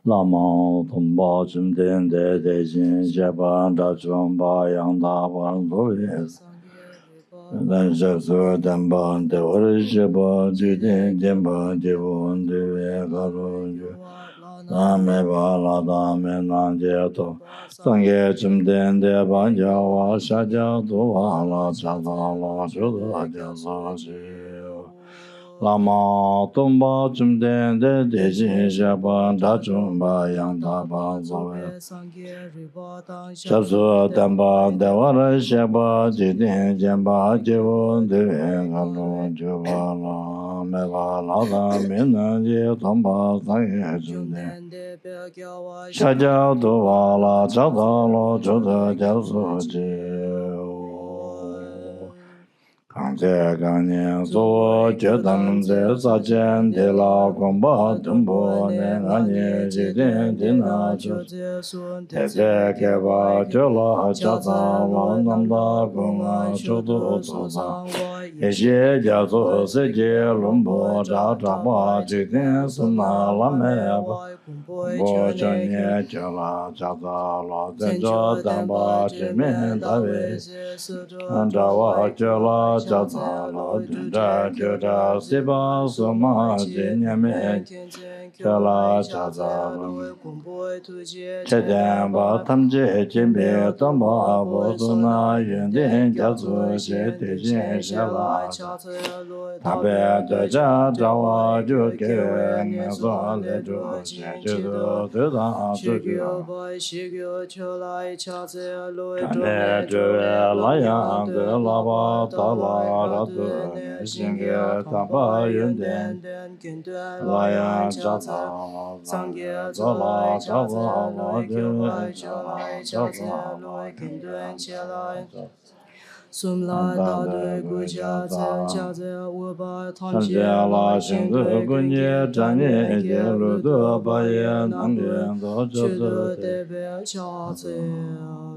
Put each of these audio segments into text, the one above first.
Lama Tumba Chumden De Dejin Japan Dachumba Yangda Panduvis Danjasu Damban Devar Jaba Jidin Jamba Jibun Dive Garunju Dame Bala Dame Nanjeto Sangye Chumden De Banjawa Shaja Duvala Chadala Chuda Jasa Lama Tumba Chumden De Dejin Japan Dachumba Yangda Panduvis Chabsu Damba Devara Sheba Jidin Jamba Jivun Dive Galu Juvala Meva Lada Mina Je Tomba Sangye Chumden Shaja Duvala Chadalo Chuda Jabsu Jivu Kangche Ganyen Zo Jedam De Sachen De La Gomba Tumbo Ne Ganye Jidin Dina Chus Teze Keba Chola Chasa Namda Gunga Chudu Tsosa Eshe Jaso Seje Lumbo Cha Chapa Jidin Suna Lameba Bo Chanye Chola Chasa La Zenjo Damba Chemin Tabe Andawa Chola Chasa La Dunda Choda Siba Suma Jinyame Chola Chasa Chedyan Ba Tamje Jimbe Tamba Bosuna Yundin Jatsu Je Tejin Shala Tabe Deja Jawa Juke Neso Lejo Jeju Tuda Tuju Tane Juwe Layan De Lava Tala Ratu Neshinge Tamba Yundin Layan Jatsa Sangye Zola Jatsa Lodin Jatsa Lodin Sum lai da de gu jia zhe wu ba tam xie la xin de gu nie zhan nie ge lu de ba ye nan de de zhe zhe de be xia zhe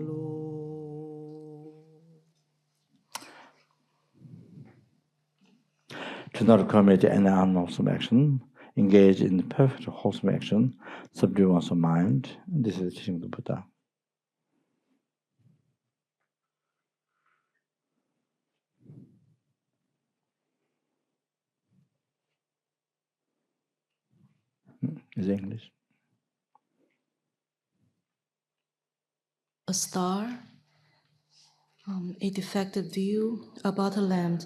lu. To not commit any unwholesome action, engage in perfect wholesome action, subdue one's mind. This is the teaching of the Buddha. Is English. A star, a defective view about a lamp,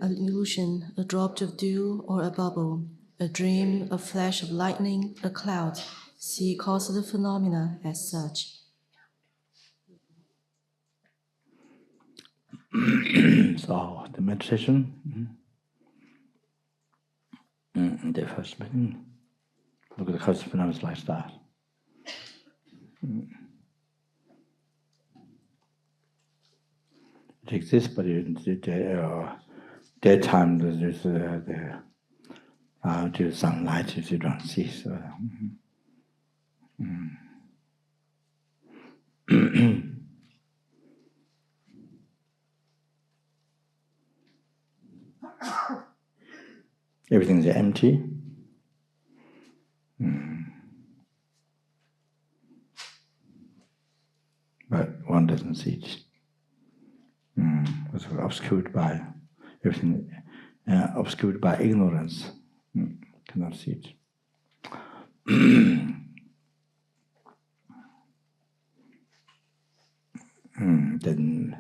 an illusion, a drop of dew or a bubble, a dream, a flash of lightning, a cloud. See causal phenomena as such. So the meditation, the first meeting, look at the causal phenomena like that. It exists, but daytime there's the sunlight if you don't see. So, everything's empty. But one doesn't see it. It's obscured by everything, obscured by ignorance. Cannot see it. Then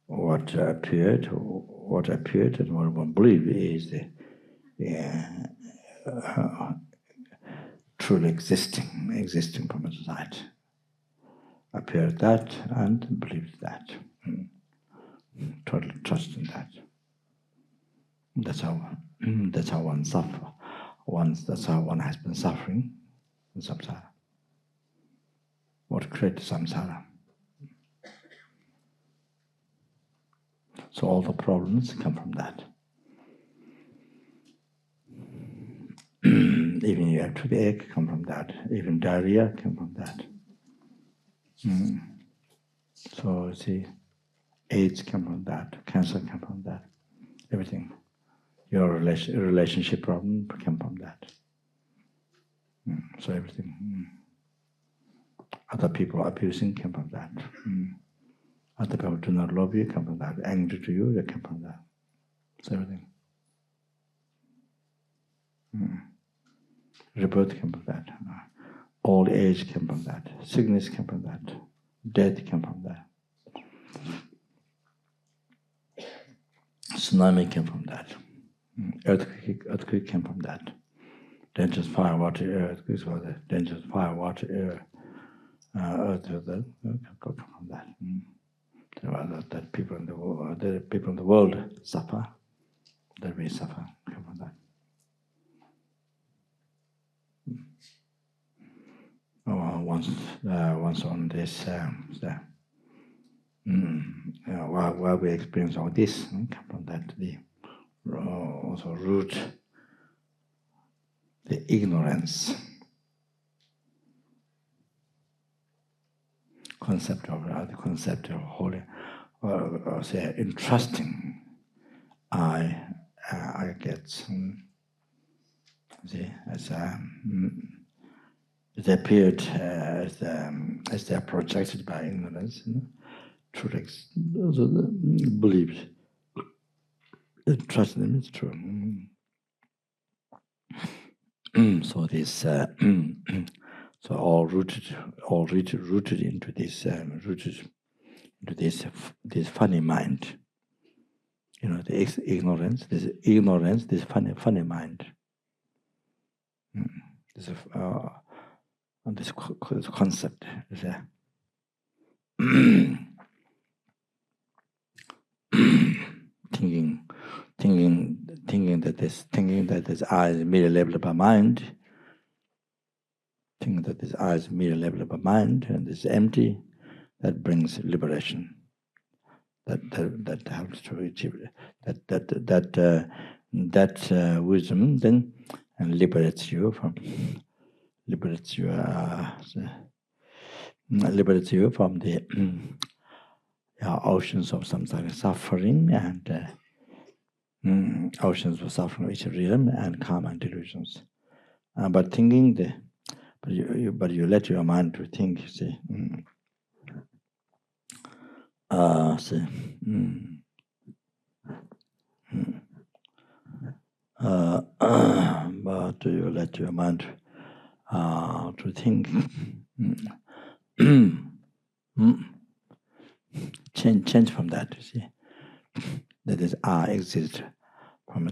what appeared and what one believes is the truly existing from inside. Appeared that and believed that. Total trust in that. That's how one suffers. That's how one has been suffering in samsara. What created samsara? So all the problems come from that. Even you have toothache come from that. Even diarrhea come from that. So see, AIDS come from that. Cancer come from that. Everything. Your relationship problem come from that. So everything. Other people abusing came from that. Other people do not love you come from that. Angry to you, they come from that. So everything. Rebirth came from that. Old age came from that. Sickness came from that. Death came from that. Tsunami came from that. Earthquake came from that. Dangerous fire, water, air. Earthquakes were the dangerous fire, water, air. Earth come from that. That people in the world suffer. That we suffer come from that. Once on this, while we experience all this, come from that, the also root the ignorance concept of holy, or say entrusting. I get see as it appeared as they are projected by ignorance. Truth believed. Trust them is true. So this, so all rooted into this, this funny mind. The ignorance, this funny mind. This concept is there. Thinking that this I is merely level by mind, thinking that this I is merely level by mind and this empty, that brings liberation. That helps to achieve that wisdom then and liberates you from the oceans of samsara suffering and oceans of suffering which are real and karma and delusions. But thinking but you let your mind to think. See. But you let your mind to think. Change from that. You see, that is exists from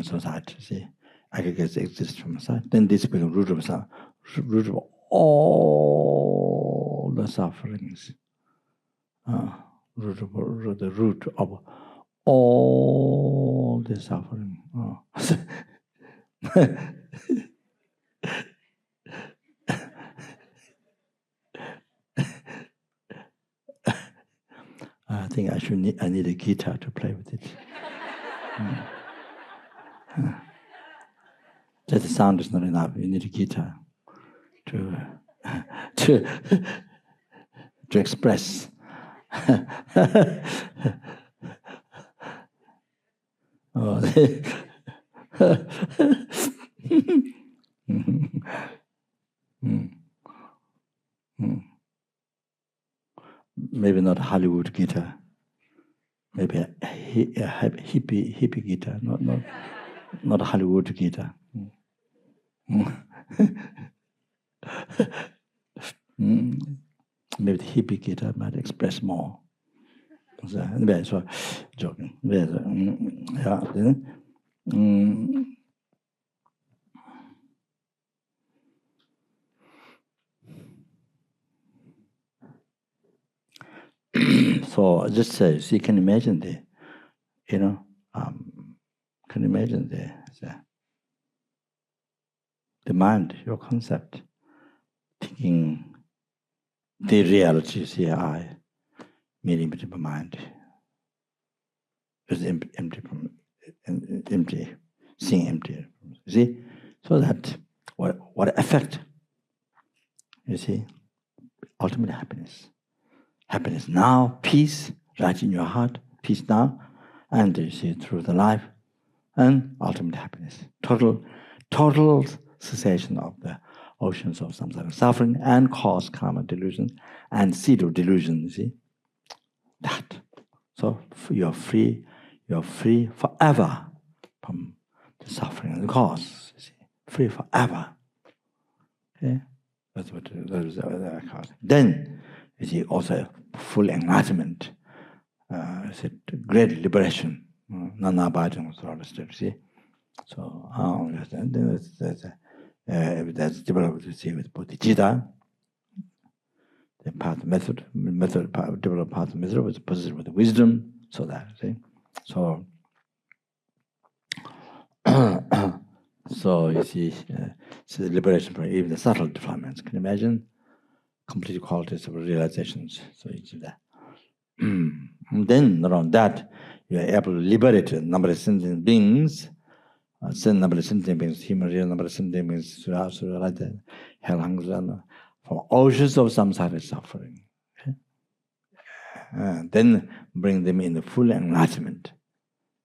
a society. See, aggregates exist from a society. Then this becomes root of all the sufferings. The root of all the suffering. I think I need a guitar to play with it. Just the sound is not enough. You need a guitar to express. Maybe not Hollywood guitar. Maybe a hippie guitar, not Hollywood guitar. Maybe the hippie guitar might express more. So, joking. So just say, so you can imagine can imagine the mind, your concept, thinking the reality, see, I, meaning between my mind, is empty, seeing empty. You see, so that what effect? You see, ultimate happiness. Happiness now, peace right in your heart, peace now, and you see through the life, and ultimate happiness. Total cessation of the oceans of samsara suffering and cause karma delusion and seed of delusion, you see? That. So you're free forever from the suffering and the cause, you see? Free forever. Okay? That's what that cause. Then, you see, also full enlightenment, great liberation, non-abiding authority, you see? So, then that's developed, you see, with bodhicitta. The path method developed path method was positioned with wisdom, so that, see? So, so you see, so the liberation from even the subtle defilements. Can you imagine? Complete qualities of realizations. So you see that. And then around that, you are able to liberate a number of sentient beings, number of sentient beings, human real number of sentient beings, hell, hunger, from oceans of samsara suffering. Okay? Then bring them in the full enlightenment.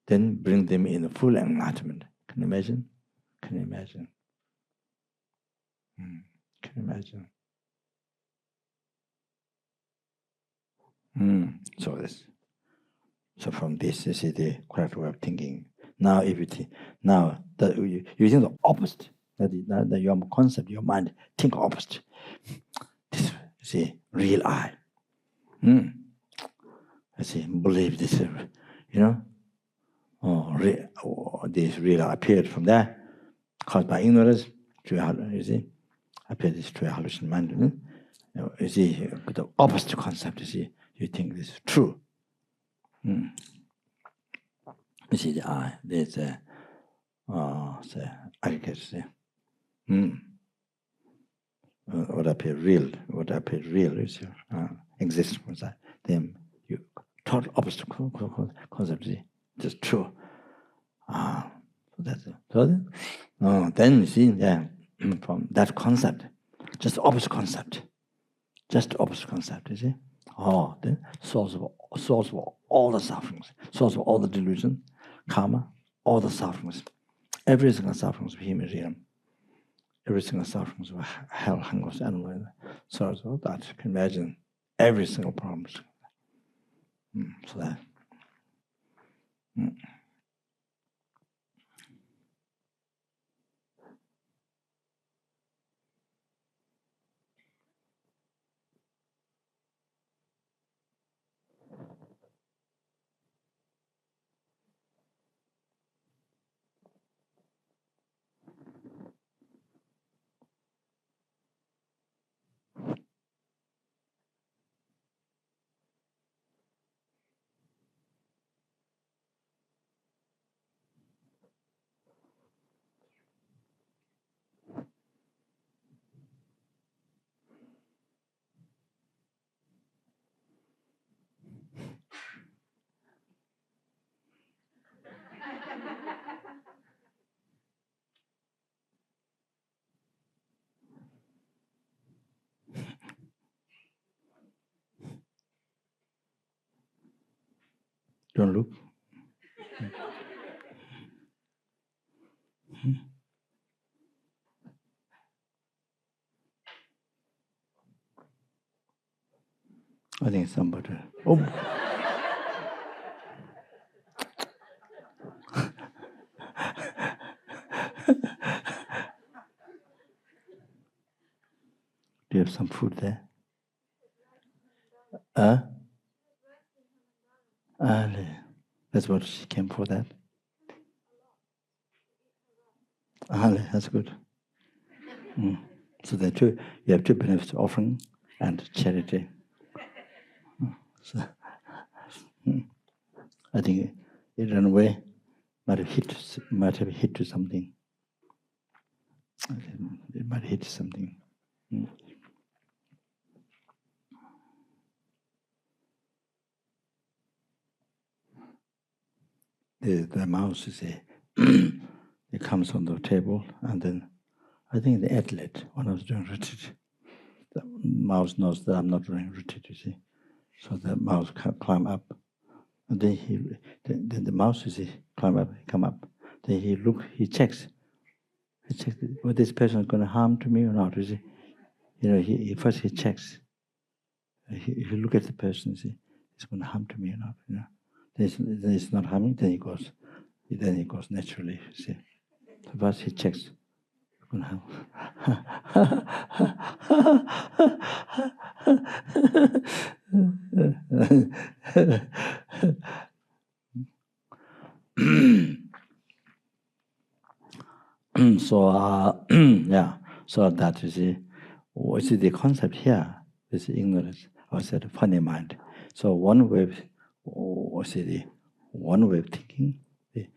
Then bring them in the full enlightenment. Can you imagine? Can you imagine? Can you imagine? So from this, you see the correct way of thinking. Now, if you think, now that you think the opposite, that your concept, your mind think opposite. This, you see, real I. You see, believe this, you know. This real I appeared from there, caused by ignorance. You see, appeared this true hallucination mind. You see, the opposite concept. You see, you think this is true. You see the I, there's the aggregates. What appears real is exists from that. Then you total opposite concept is just true. So that's it. So then you see, from that concept, just opposite concept, you see. Then source of all the sufferings, source of all the delusion, karma, all the sufferings, every single sufferings of human realm, every single sufferings of hell, hunger, animal, sorrows, all that. You can imagine every single problem. So that. Don't look. I think somebody. Oh. Do you have some food there? That's what she came for, that? That's good. So there are you have two benefits, offering and charity. So, I think it ran away, might have hit to something. It might hit something. The mouse is it comes on the table, and then I think the athlete, when I was doing retreat, the mouse knows that I'm not doing retreat, you see. So the mouse can climb up. And then the mouse come up. Then he checks. He checks whether this person is going to harm to me or not. You see, he first checks. If you look at the person, see, it's going to harm to me or not. Then it's not harming. Then he goes naturally. See, so first he checks. Going to harm. So yeah, so that you see, what is the concept here? Is ignorance, or said funny mind. So one way of thinking, the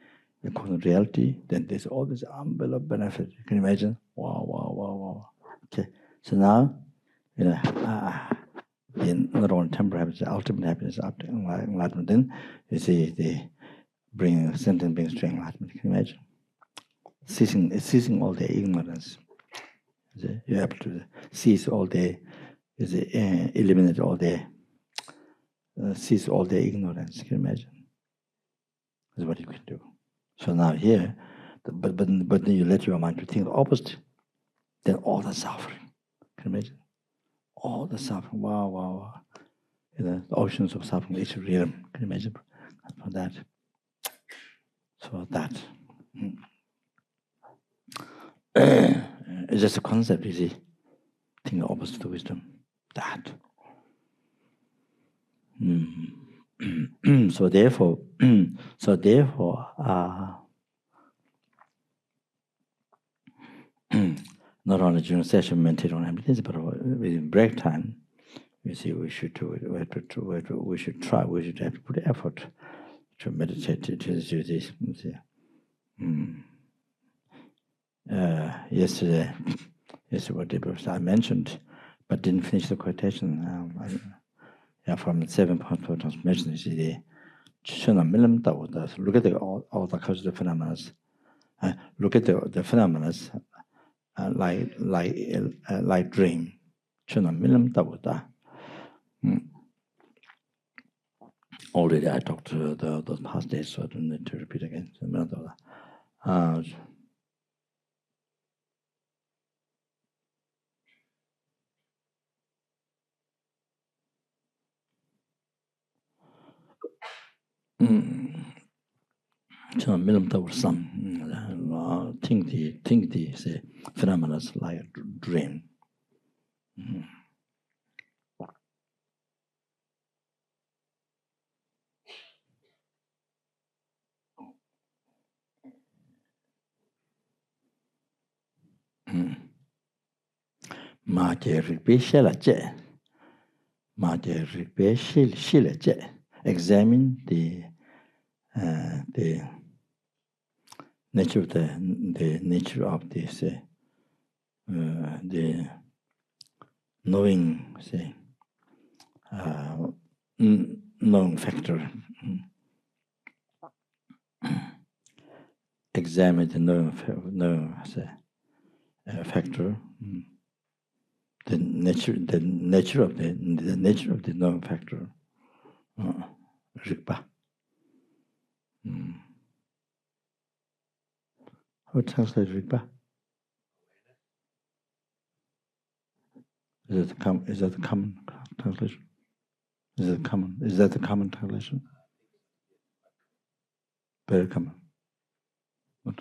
reality. Then there's all this umbrella benefit. You can imagine. Wow. Okay, so now in not only temporal happiness, ultimate happiness, enlightenment. Then you see the bringing sentient beings to enlightenment. Can you imagine? Ceasing all the ignorance. You're able to cease all the, eliminate all the, cease all the ignorance. Can you imagine? That's what you can do. So now here, but then you let your mind to think the opposite. Then all the suffering. Can you imagine? All the suffering. Wow. The oceans of suffering, each realm. Can you imagine? For that. So that. It's just a concept, you see. Think the opposite to wisdom. That. So therefore, not only during session meditate on emptiness, but within break time, you see, we should have to put effort to meditate to this. You see. Yesterday what I mentioned, but didn't finish the quotation. From the 7.4 transformation, you see the look at all the causes of phenomena. Look at the phenomena like dream. Already I talked to those past days, so I don't need to repeat again. So some think the say phenomena like a dream. Examine the nature of the nature of this the knowing, say, knowing factor. Examine the knowing factor. The nature of the knowing factor. Rigpa. How to translate Rigpa? Is that the common translation? Is that the common translation? Very common. What?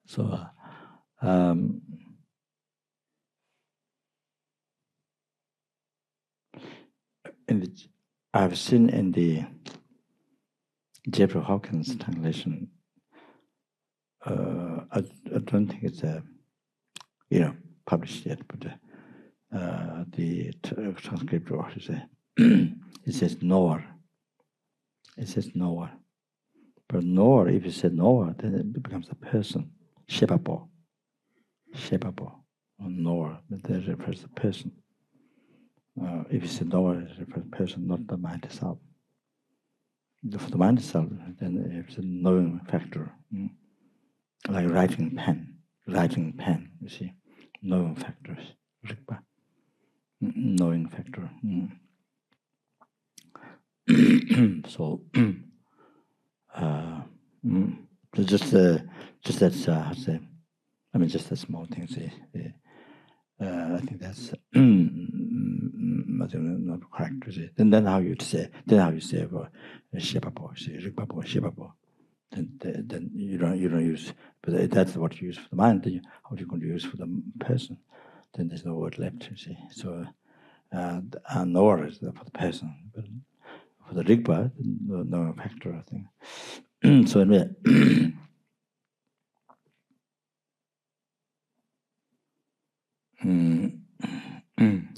So I've seen in the Jeffrey Hawkins translation. I don't think it's published yet, but the transcript or it says knower. It says knower, but knower. If you say knower, then it becomes a person. Shepapo, or knower. But that refers to person. If you say knower, it refers to person, not the mind itself. For the mind itself, then it's a knowing factor. Like writing pen, you see. knowing factors, Rigpa, knowing factor. So, just that's say, I mean, just a small thing. Say, I think that's not correct to say. Then how you say? Then how you say about Shipapo, say Rigpapo, Shipapo. Then you don't use, but that's what you use for the mind. Then how are you going to use for the person? Then there's no word left. You see, so knower is for the person, but for the Rigpa, no factor, I think. So anyway.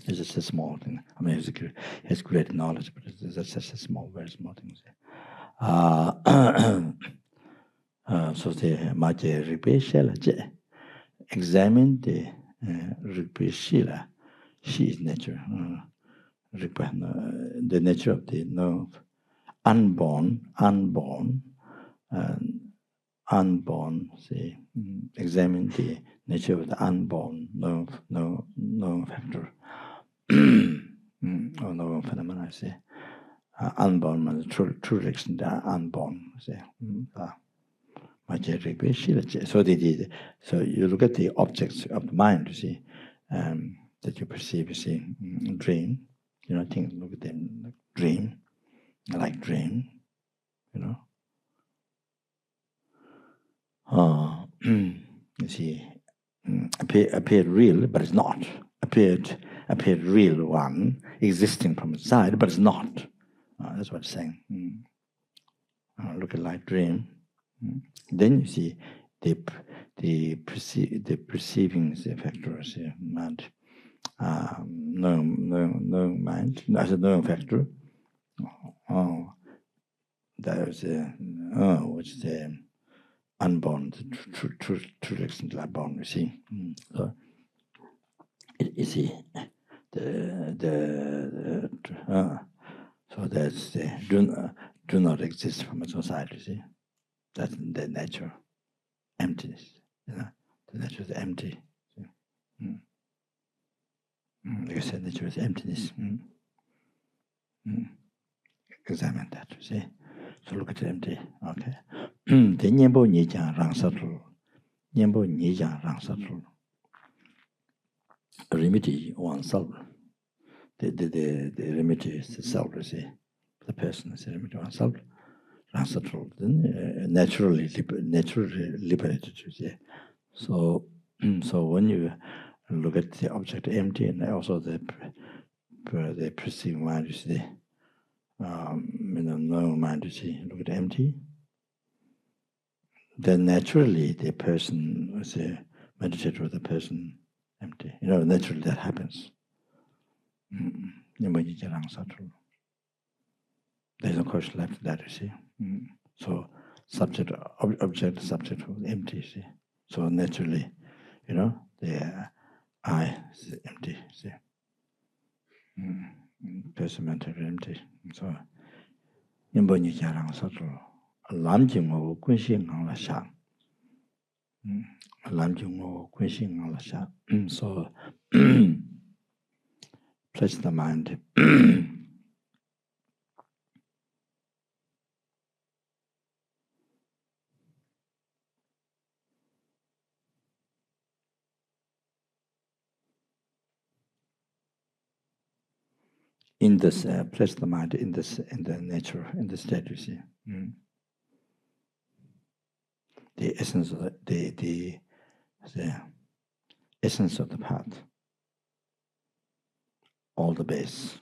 It's just a small thing. I mean, he has great knowledge, but it's just a small, very small thing. So the Maje Rinpoche examine the Rinpoche, she is nature, the nature of the unborn, say, examine the nature of the unborn, no factor, or no phenomena, say. Unborn means true direction, the unborn, say. So so you look at the objects of the mind, you see, that you perceive, you see, dream, you know, think, look at them, like dream, you know. You see, appeared real, but it's not. Appeared real one, existing from inside, but it's not. That's what it's saying. Look at like dream. Then you see the perceiving factors, mind. No mind. As a knowing factor. There's which is the unborn, the true direction to unborn. You see. So you see so that's the do not exist from a society. You see. That's the nature, emptiness. You know, the nature is empty. Like I said, nature is emptiness. Examine that. You see, so look at the empty. Okay. The nyembo nijang rang satul, nyembo nijang rang satul. Remedy oneself. The remedy is the self. You see, the person is the remedy oneself. Then naturally liberated. You see. So when you look at the object empty and also the perceiving mind, you see, no mind, you see, look at empty. Then naturally the person, is a meditator with the person empty. You know, naturally that happens. There's no question left to that, you see. So subject, subject empty, see. So naturally, you know, the I is empty, see. Person mentally empty. So Nimbo Ni Jarang Sato, Lam Jingmo, Quinxing on la Shang. Lam Jingmo, Quinxing on la Shang. So place the mind. In this, place the mind in this, in the nature, in the state, you see. The essence of the essence of the path. All the base.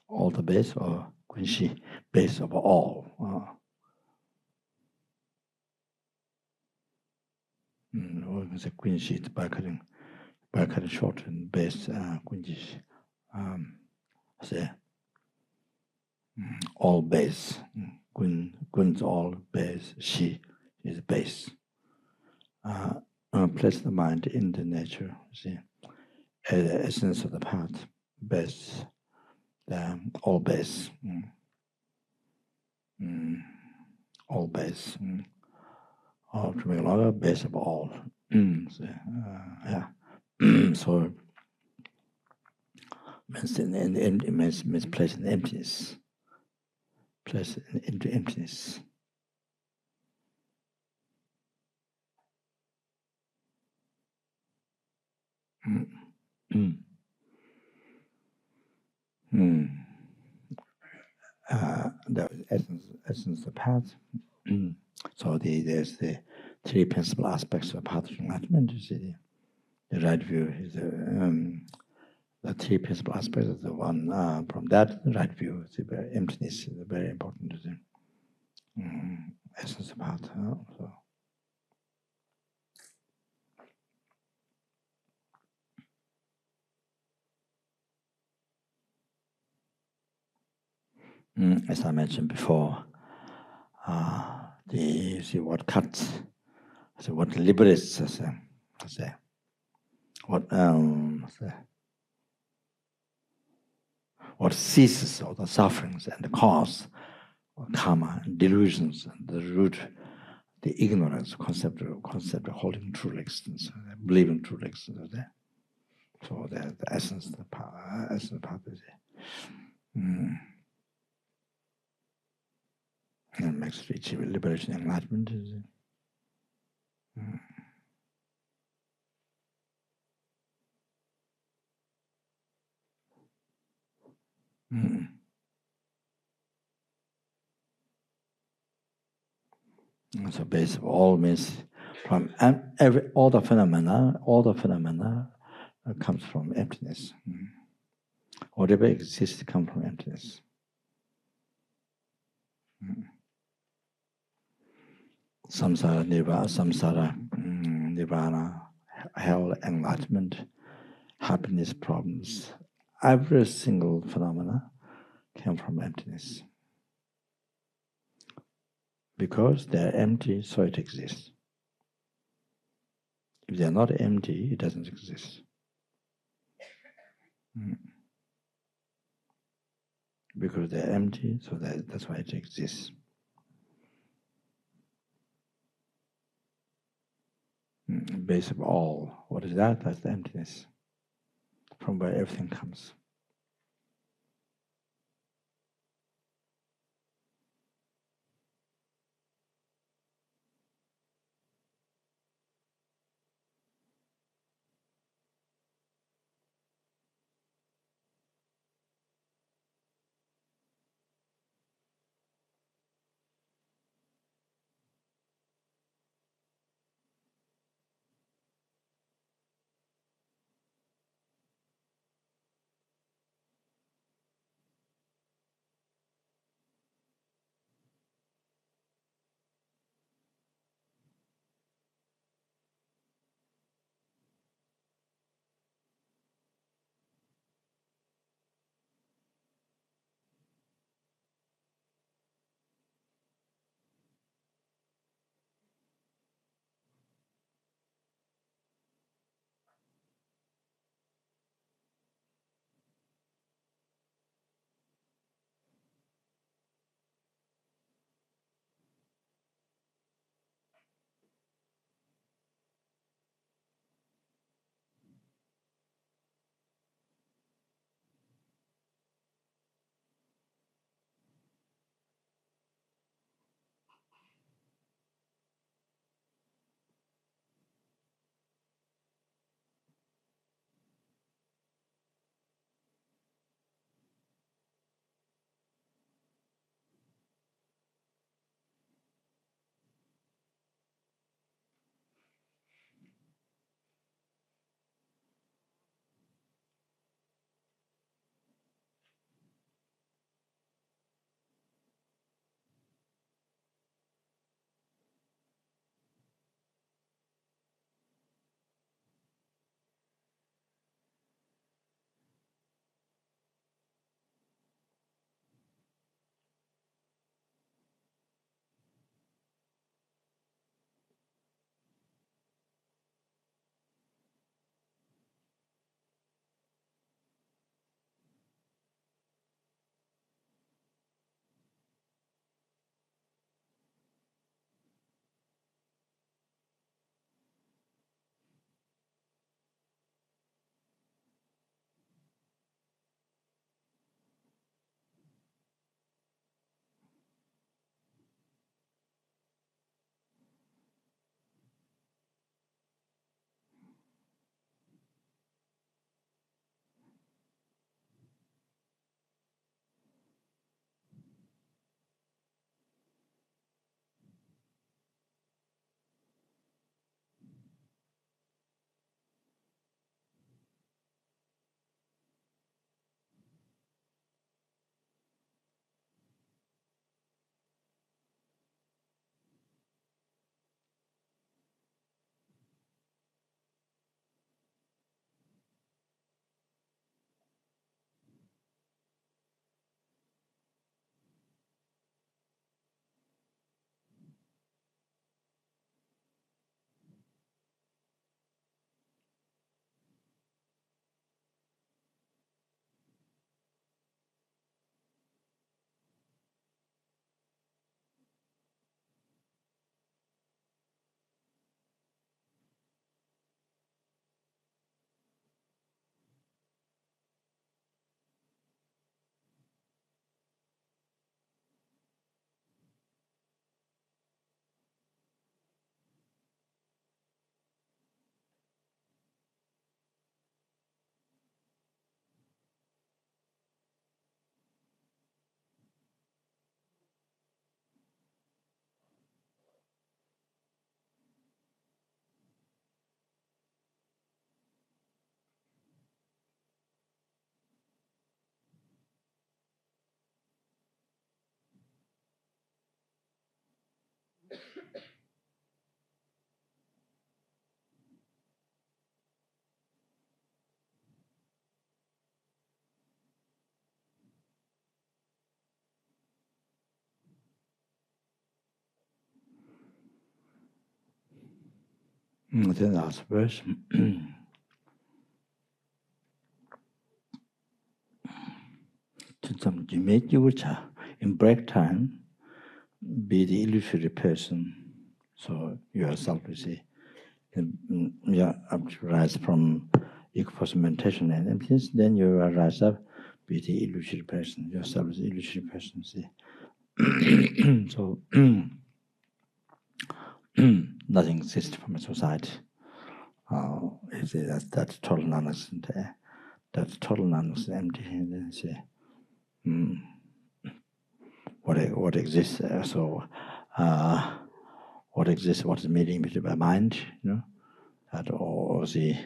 All the base, or Quincy, base of all. Or we can say Quincy, by cutting short and base, Quincy. Say all base. Gun's all base. She is base. Place the mind in the nature. See, essence of the path, base, all base, all base, or to make longer, base of all. So, yeah. So means place in emptiness. Place into emptiness. The essence of path. So there's the three principal aspects of path of enlightenment. You see, the right view is the three principal aspects of the one. From that, the right view, the emptiness is very important to the essence of path. So. As I mentioned before, you see what cuts, so what liberates us, what ceases all the sufferings and the cause of karma and delusions and the root, the ignorance concept of holding true existence, believing true existence. So the essence of the path is and makes achieve liberation and enlightenment. So base of all means from all the phenomena comes from emptiness. Whatever exists comes from emptiness. Samsara, nirvana, hell, enlightenment, happiness, problems. Every single phenomena came from emptiness. Because they're empty, so it exists. If they're not empty, it doesn't exist. Because they're empty, so that's why it exists. Base of all, what is that? That's the emptiness, from where everything comes. The last verse. In break time, be the illusory person. So yourself, you see, rise from equal mentation and emptiness, then you rise up, be the illusory person. Yourself is the illusory person, see. So nothing exists from a society. That's total non-existent. That's total non-existent, empty. And then see, what exists? What exists? What is made into by mind? You know, that or the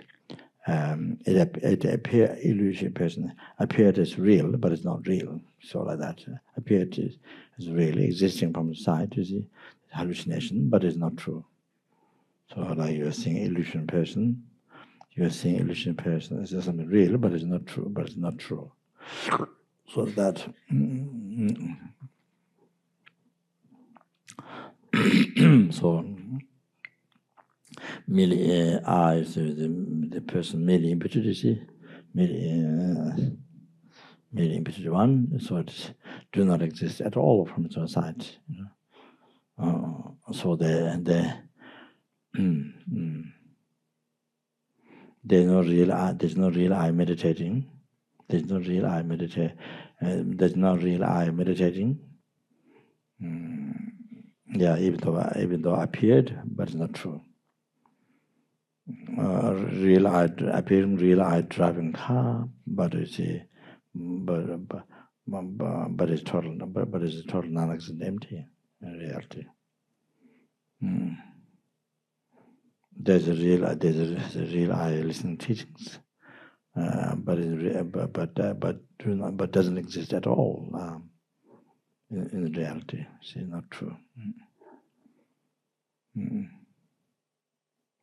it appear illusion person appeared as real, but it's not real. So like that, appeared as really existing from the side. You see, hallucination, but it's not true. So like you're seeing illusion person, you're seeing illusion person. It's just something real, but it's not true. But it's not true. So that. So merely I is the person merely imputed, you see, merely imputed one, so it do not exist at all from its own side. You know? So there's no real I meditating. There's no real I meditate. There's no real I meditating. Yeah, even though I appeared, but it's not true. Real I appearing, real I driving car, but it's but it's total, but it's total non-existent, empty in reality. There's a real I listening teachings, but doesn't exist at all in reality. See, not true.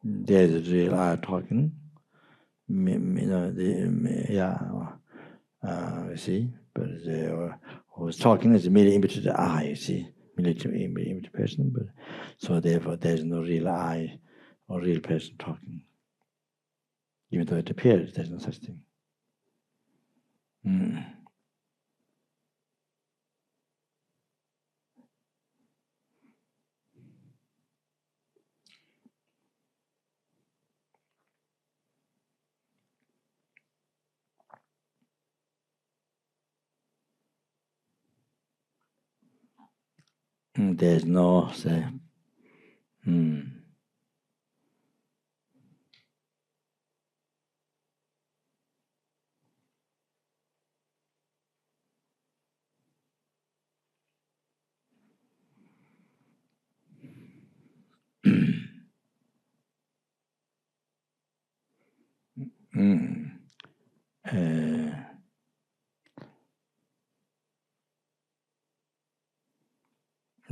There's a real I talking. You know, you see, but who's talking is merely imitated I. You see, merely person, but so therefore there's no real I or real person talking. Even though it appears, there's no such thing. There's no say.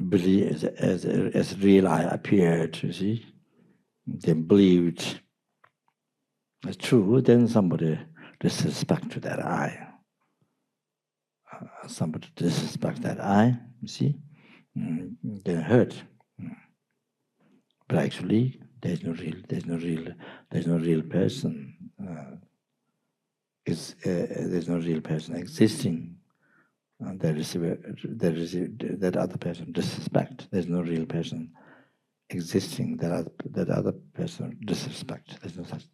Believe as real I appeared, you see, they believed it's true, then somebody disrespect to that I. Somebody disrespect that I, you see, then hurt. But actually, there's no real person. There's no real person existing. That other person disrespect. There's no real person existing that other person disrespect. There's no such,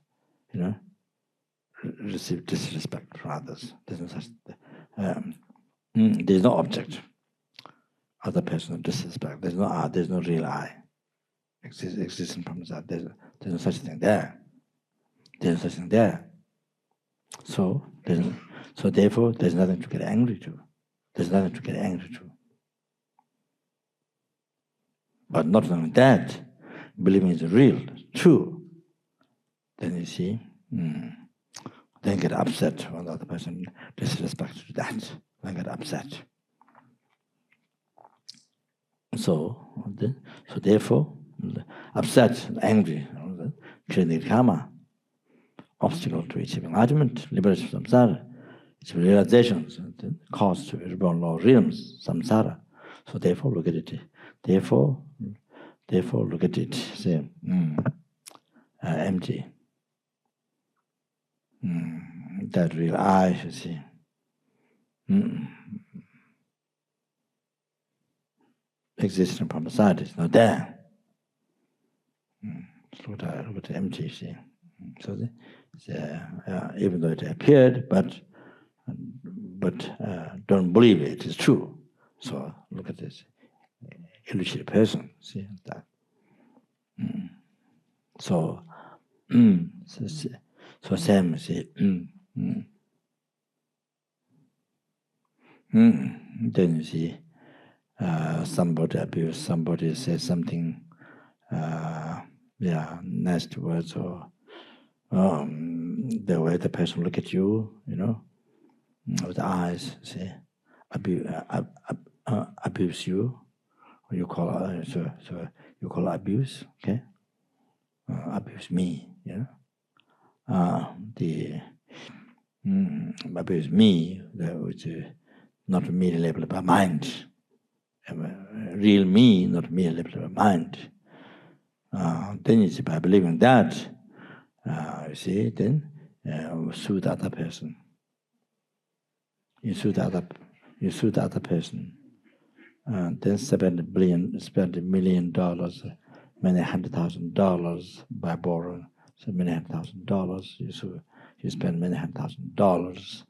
you know, receive disrespect from others. There's no such. There's no object. Other person disrespect. There's no real I existing from that. There's no such thing there. There's no such thing there. So therefore, there's nothing to get angry to. There's nothing to get angry to. But not only that, believing is real, true. Then you see, then get upset when the other person disrespects to that. Then get upset. So therefore, upset, angry, creating karma, obstacle to achieving enlightenment, liberation from samsara, its realizations, cause to reborn law realms, samsara. So therefore, look at it. Therefore, look at it. Say, empty. That real I, you see. Existing from the side is not there. Look at the empty, see. So even though it appeared, but don't believe it is true. So look at this illusory person, see that. So same, see. Then you see somebody abuse, somebody says something, nasty words, or the way the person look at you, with the eyes, see, abuse you, or you call so you call abuse, okay? Abuse me, abuse me, which is not merely labeled by mind. Real me, not merely labeled by mind. Then you see, by believing that, you see, then sue the other person. You sue the other person. Then spend $1 million, many $100,000 by borrowing. So many $100,000. You spend many $100,000.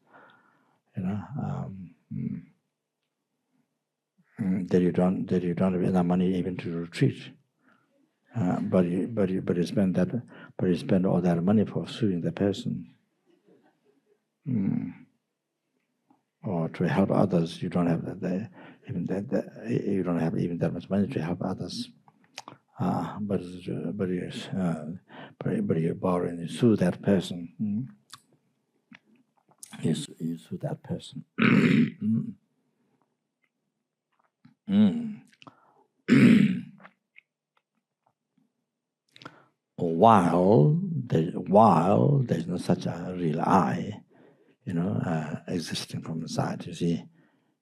That you don't have enough money even to retreat. But you spend that. But you spend all that money for suing the person. Or to help others, you don't have you don't have even that much money to help others. But you borrow and you sue that person. You sue that person. While there's no such a real I, existing from inside, you see,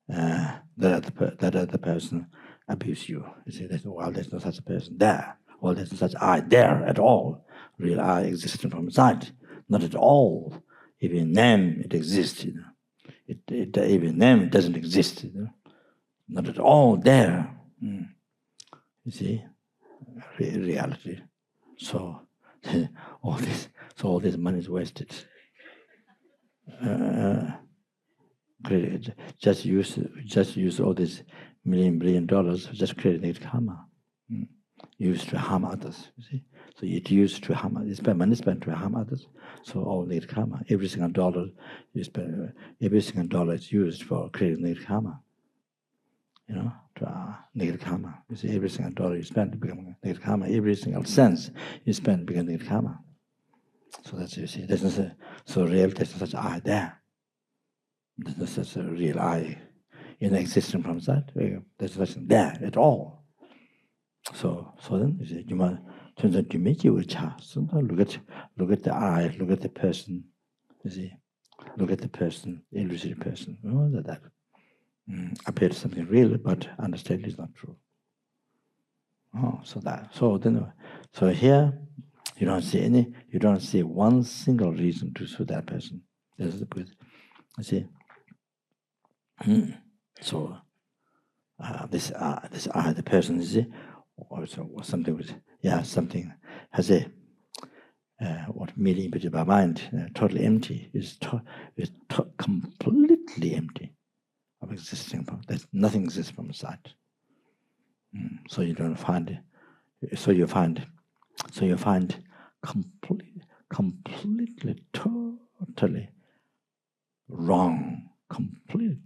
that other person abuse you. You see, there's no such a person there. Well, there's no such I there at all. Real I existing from inside, not at all. Even in name, it exists. Even in name, it doesn't exist. Not at all there. You see, reality. So all this money is wasted. Just use all this $1 billion just create karma. Used to harm others. You see, so it used to harm. You spend money spent to harm others. So all negative karma. Every single dollar you spend, every single dollar is used for creating negative karma. To negative karma. You see, every single dollar you spend becomes negative karma. Every single cent you spend becomes negative karma. So that's, you see, there's no so real. There's no such I there. There's no such a real I in existence from that. There's nothing there at all. So then you see, you must turn out to make you a child. So look at the I, look at the person. You see, look at the person, illusory person. That appears something real, but understand is not true. So here you don't see one single reason to sue that person. This is the point. You see. So this the person, you see, or something with something has a what merely imputed by mind, totally empty, is completely empty of existing. There's nothing exists from inside. So you don't find it. So you find completely, totally wrong. Completely,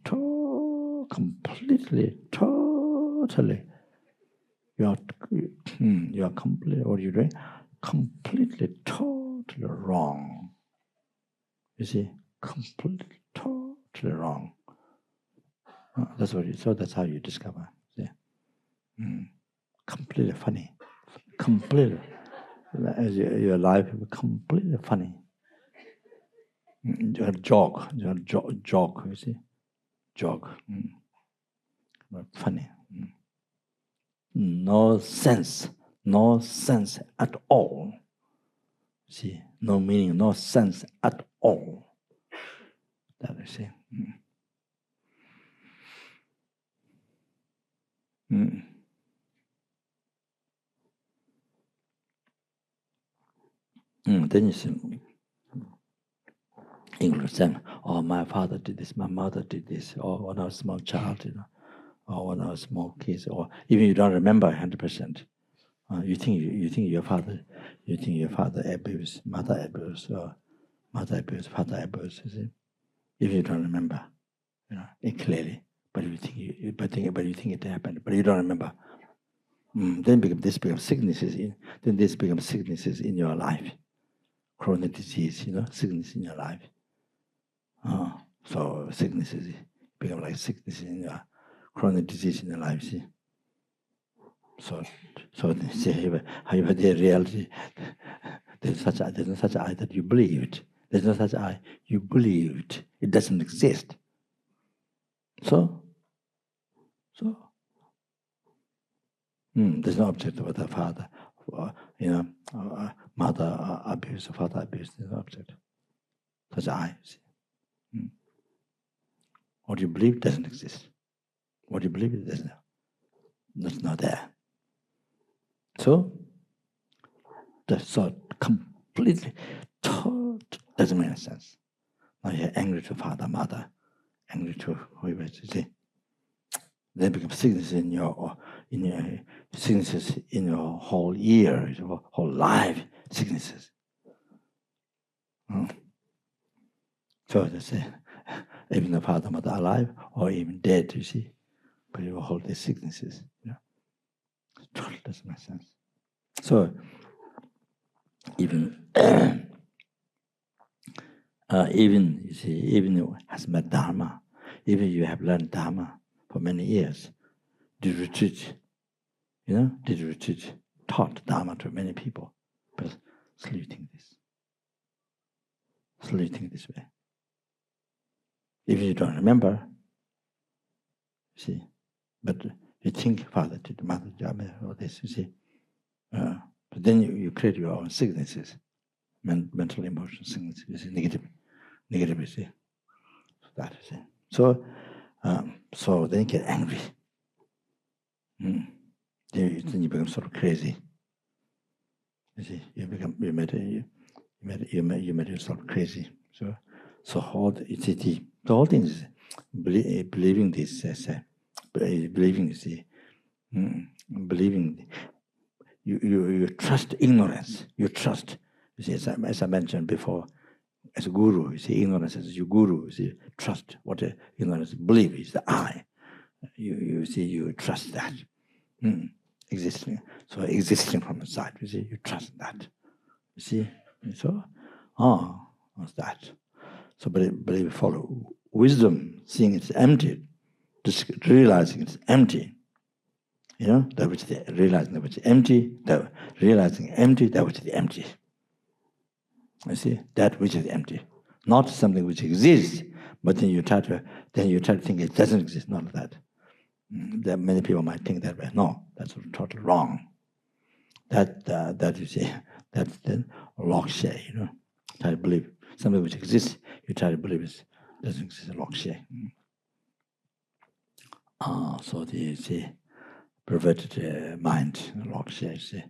totally. You are completely. What are you doing? Completely, totally wrong. You see, completely, totally wrong. That's what. So that's how you discover. See, completely funny. Completely, as your life is completely funny. Joke. You see, joke. Funny. No sense at all. See, no meaning, no sense at all. That is it. Then you see, English saying, "Oh, my father did this, my mother did this," or when I was a small child, or when I was a small kid, or even you don't remember 100%. You think your father abused, mother abused, or mother abused, father abused. You see, if you don't remember, it clearly, but you think it happened, but you don't remember. Then this becomes sicknesses. Then this becomes sicknesses in your life, chronic disease. Sickness in your life. So sicknesses become like sicknesses in your chronic disease in your life. See. So see, however, the reality, there's no such I that you believed. There's no such I you believed. It doesn't exist. So there's no object of the father, mother abuse, father abuse. There's no object. Such I. See. What you believe doesn't exist. What you believe is that's not there. So completely doesn't make sense. Now you're angry to father, mother, angry to whoever you see. Then become sicknesses in your sicknesses in your whole year, your whole life, sicknesses. So they say, even the father, mother alive or even dead, you see, but you hold these sicknesses. Totally doesn't make sense. So even you see, even you has met Dharma, even you have learned Dharma for many years, did retreat, taught Dharma to many people, but sleeping this way. If you don't remember, see, but you think father did, mother did, all this, you see, but then you create your own sicknesses, mental, emotional sicknesses, you see, negative, you see. That is it. So then you get angry. Then you become sort of crazy. You see, you made yourself crazy. So the whole thing is believing this. Believing you see, believing. You trust ignorance. You trust. You see, as I mentioned before, as a guru, you see, ignorance as your guru. You see, trust what ignorance believe is the I. You see, you trust that existing. So existing from the side, you see, you trust that. You see, so what's that? So believe follow wisdom, seeing it's empty, just realizing it's empty. That which realizing that which is empty, that realizing empty, that which is empty. You see, that which is empty, not something which exists, but then you try to think it doesn't exist. Not that. That many people might think that way. No, that's totally wrong. That you see, that's the lokshe. Try to believe something which exists. You try to believe it doesn't exist. Lokshe. So the see, perverted mind, lokshe. See.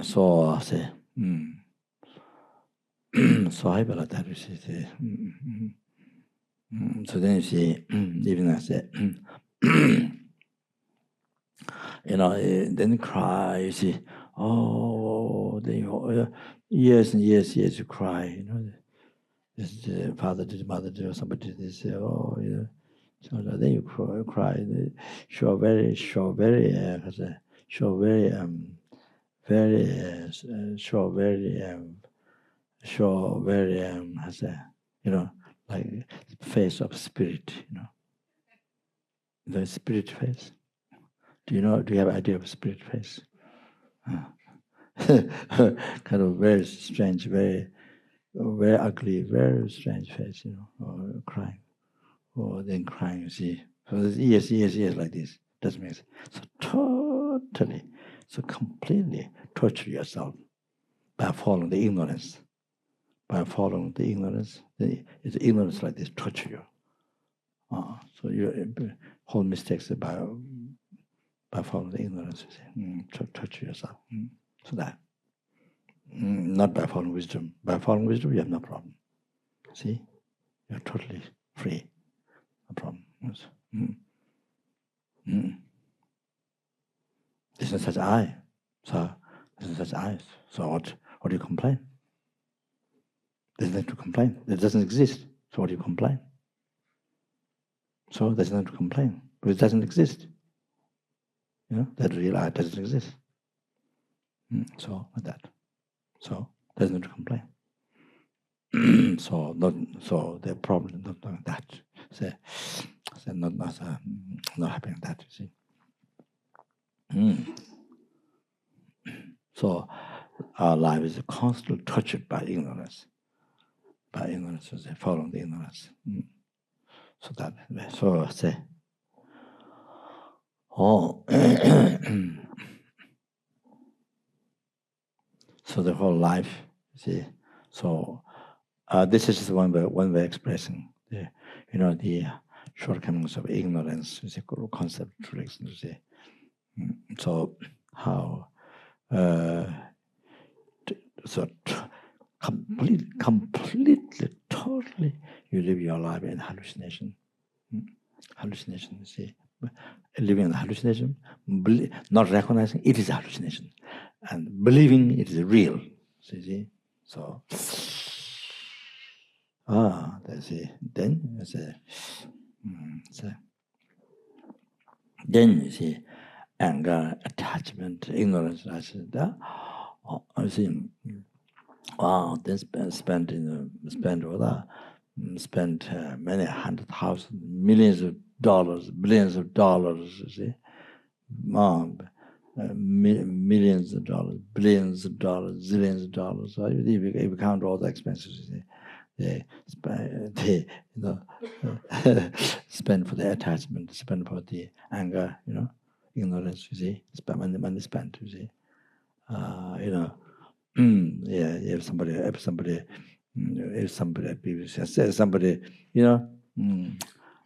So say. So I believe that you see. So then you see, even I say, then cry. You see, then years and years you cry. This father did, mother did, somebody did this. So then you cry. Show very, like face of spirit. The spirit face. Do you have idea of spirit face? Kind of very strange, very ugly, very strange face, or crying. Or then crying, you see. So there's years like this. Doesn't make sense. So totally, so completely torture yourself. by following the ignorance. By following the ignorance, it's ignorance like this torture you. So you whole mistakes by following the ignorance, you see, torture yourself. So that, not by following wisdom. By following wisdom, you have no problem. See, you're totally free. No problem. Yes. There's no such I. So there's no such I. So what do you complain? There's nothing to complain. It doesn't exist. So what do you complain? So there's nothing to complain. Because it doesn't exist. You know, that real I doesn't exist. So like that. So there's nothing to complain. So the problem not that. Say not happening that, you see. So our life is constantly tortured by ignorance. By ignorance, so following the ignorance. So that so say so the whole life, see. So this is just one way expressing the the shortcomings of ignorance, you see, concept tricks, you see. So how completely, totally, you live your life in hallucination. Hallucination, you see. Living in hallucination, not recognizing it is a hallucination, and believing it is real. See? So, that's it. Then you say, then you see, anger, attachment, ignorance. I said that. I see. Then spend many 100,000, millions of dollars, billions of dollars. You see, millions of dollars, billions of dollars, zillions of dollars. So if you count all the expenses, you see, they spend for the attachment, spend for the anger, ignorance. You see, spend money spent. You see, if somebody,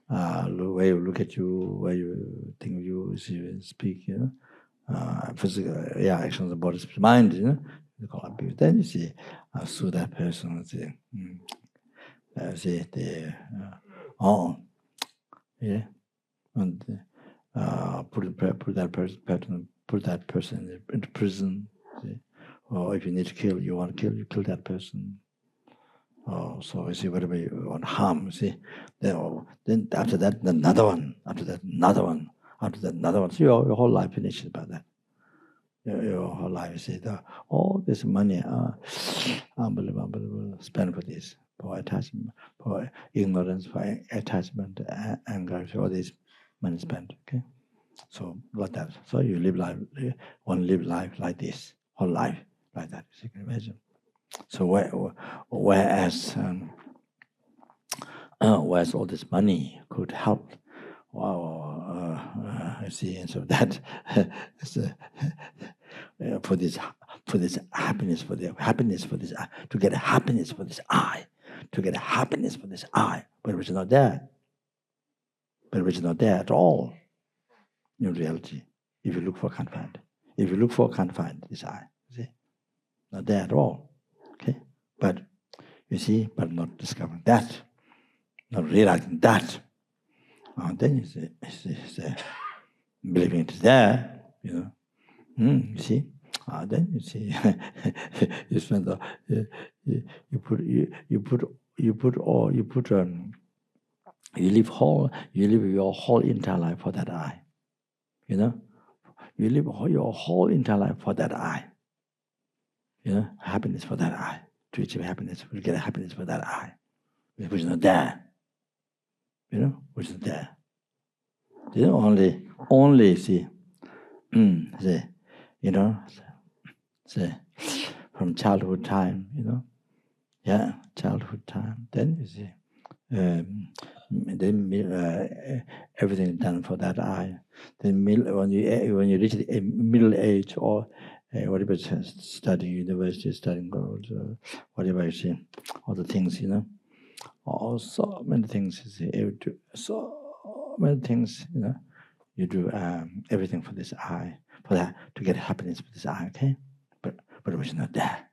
the way you look at you, where you think you speak, physical, actions of body, mind, you call abuse. Then you see, sue that person, and put that person into prison. See? Or if you need to kill, you want to kill, you kill that person. So you see, whatever you want to harm, see. Then after that, another one. After that, another one. After that, another one. So your whole life finishes by that. Your whole life, you see, all this money, unbelievable, spend for this, for attachment, for ignorance, for attachment, anger, all this money spent. Okay, so like that. So you live life, live life like this, whole life like that. You can imagine. So whereas all this money could help, I see, and so that for this happiness, for this, to get a happiness for this I, but which is not there, at all in reality. If you look for, can't find. If you look for, can't find this I. See, not there at all. Okay, but you see, but not discovering that, not realizing that. Then you see, believing it is there, you see. Then you see, you spend you live your whole entire life for that I. You live your whole entire life for that I. Happiness for that I. To achieve happiness, to get happiness for that I, which is not there. Which is there. Only see, say, from childhood time, childhood time. Then you see, then everything done for that I. Then when you reach the middle age or whatever studying university, studying gold, whatever you see, all the things, you know, so many things, you do so many things, you know, you do everything for this eye, for that, to get happiness with this eye, okay? But it was not there.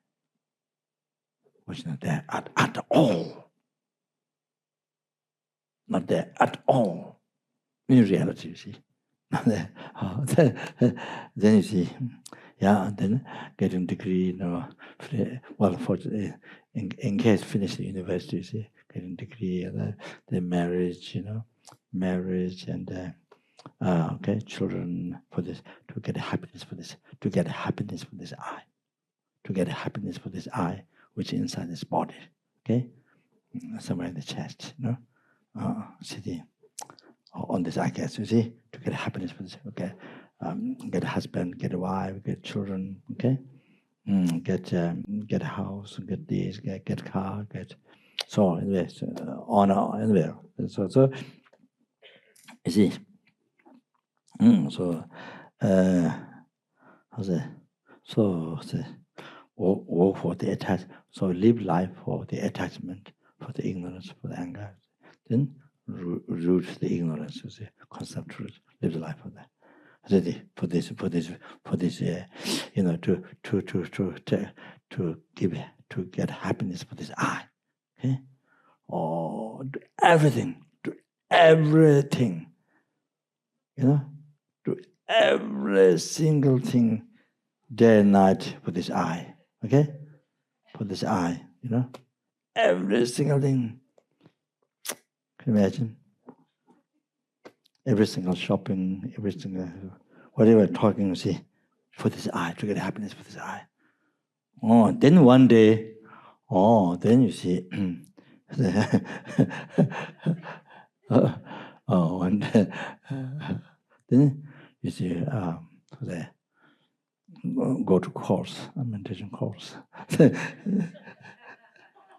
It was not there at all. Not there at all. In reality, you see. Not there. Then you see, yeah, then getting degree, you know, well, fortunately, in case finish the university, you see, getting degree, the marriage, you know, marriage and okay, children for this, to get happiness for this, to get happiness for this eye, to get happiness for this eye, which is inside this body, okay, somewhere in the chest, you know, sitting on this eye, guess, you see, to get happiness for this, okay, get a husband, get a wife, get children, okay, get a house, get this, get a car, get so anyway, honor anyway, so you see. So, how's it? So, work for the attach. So, live life for the attachment, for the ignorance, for the anger. Then root the ignorance. You see, concept root. Live the life for that. For this, you know, to get happiness for this eye. Okay, or do everything. You know. Do every single thing day and night for this eye, okay? For this eye, you know? Every single thing. Can you imagine? Every single shopping, every single, whatever talking, you see, for this eye, to get happiness for this eye. Oh, then one day, then you see, one day, then you see, go to course, a meditation course.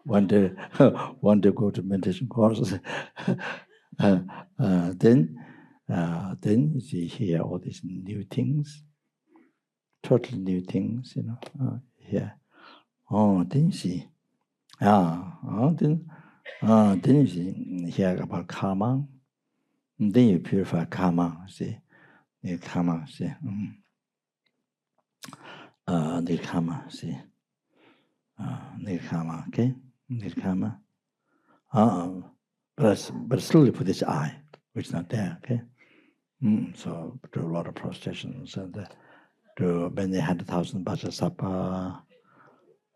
one day go to meditation course. Then you see here all these new things, totally new things, you know. Here, then you see, then you see here about karma. And then you purify karma. See, karma. See. Nirkama, see. Nirkama, okay? Nirkama. But slowly for this eye, which is not there, okay? So do a lot of prostrations and do many 100,000 Vajrasapa,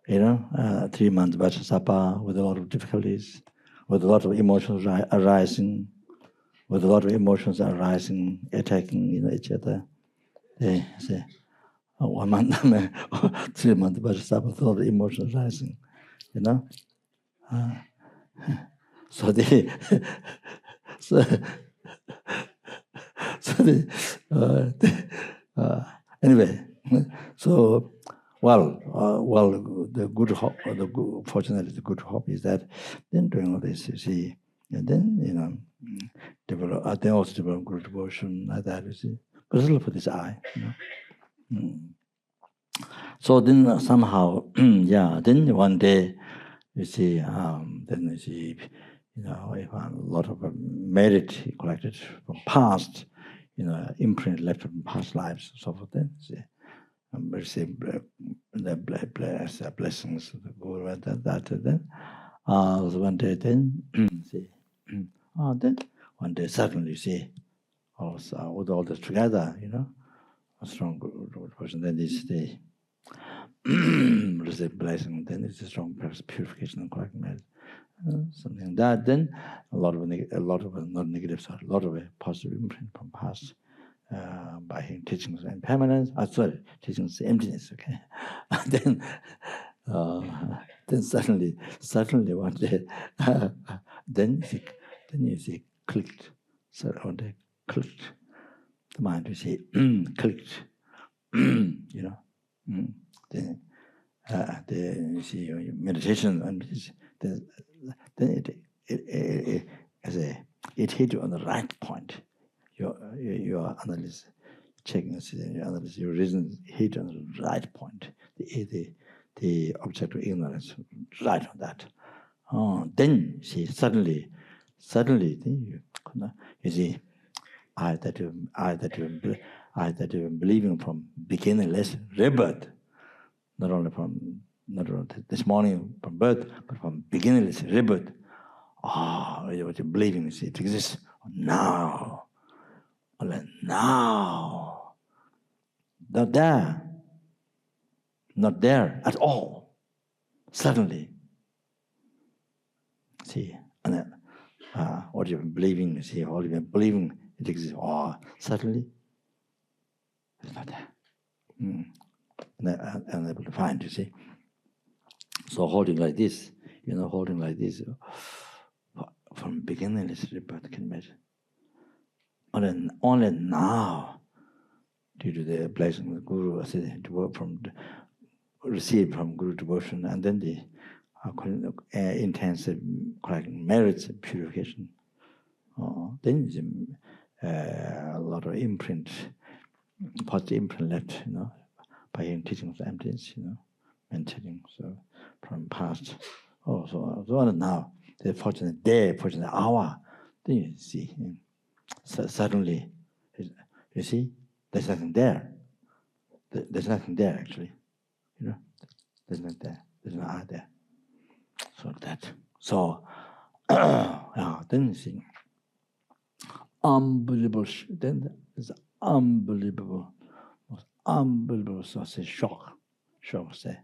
you know, 3 months Vajrasapa with a lot of difficulties, with a lot of emotions arising, attacking, you know, each other. They say, 1 month, 3 months Vajrasapa with a lot of emotions rising, you know. So they, anyway, so the good hope, fortunately the good hope is that then doing all this, you see, and then, you know, they also develop good devotion like that, you see, but it's for this eye, you know. So then somehow, yeah, then one day, you see, then you see, you know, if a lot of merit collected from past, you know, imprint left from past lives, so forth. Then see, receive the blessings of the Guru and that. Then, so one day, then see, then one day suddenly see, also with all this together, you know, a strong person. Then this day. Receive blessing, then it's a strong purification and correct merit. Something like that. Then a lot of not negative, sorry, a lot of positive imprint from past by him teachings and impermanence. Teachings emptiness. Okay, then suddenly one day, then you see clicked. So one day clicked. The mind you see clicked. You know. Then you see your meditation, and then it hit you on the right point. Your analysis checking, your reason hit on the right point, the object of ignorance, right on that. Then see suddenly, then you see, I that you believing from beginningless rebirth, not only this morning from birth, but from beginningless rebirth. What you're believing, see, it exists now. Only now. Not there at all. Suddenly. See, and what you've been believing, see, all you've been believing, it exists. Suddenly, it's not there. Unable to find, you see. So holding like this, from beginningless rebirth, can imagine. Only now, due to the blessing of the Guru, received from Guru devotion, and then the intensive merits of purification. Then a lot of imprint, positive imprint left, by hearing teachings of emptiness, meditating. So from past, so on now, the fortunate day, fortunate hour, then you see, suddenly, you see, there's nothing there. There's nothing there, actually. There's nothing there. There's no art there. So that. So, then you see, unbelievable. Then there's unbelievable, most unbelievable. So I say shock, say,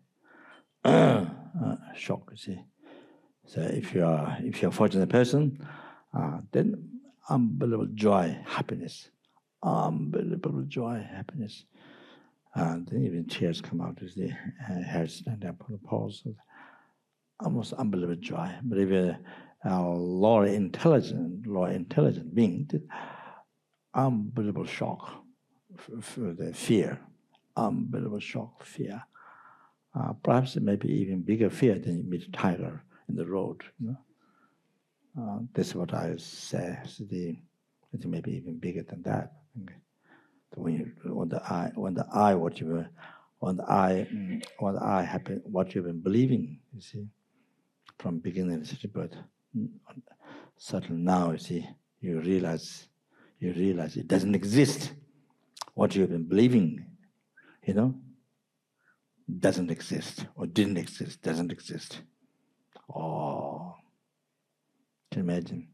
shock. You see. So if you're a fortunate person, then unbelievable joy, happiness, unbelievable joy, happiness. And then even tears come out as the hair stand up on the paws. Almost unbelievable joy. But if you're a lower intelligent being, unbelievable shock, for the fear, unbelievable shock, fear. Perhaps it may be even bigger fear than you meet a tiger in the road. That's what I say. So it may be even bigger than that. Okay. So what you've been believing, you see, from beginning, but suddenly now, you see, you realize it doesn't exist. What you've been believing, doesn't exist, or didn't exist, doesn't exist. Oh, can you imagine?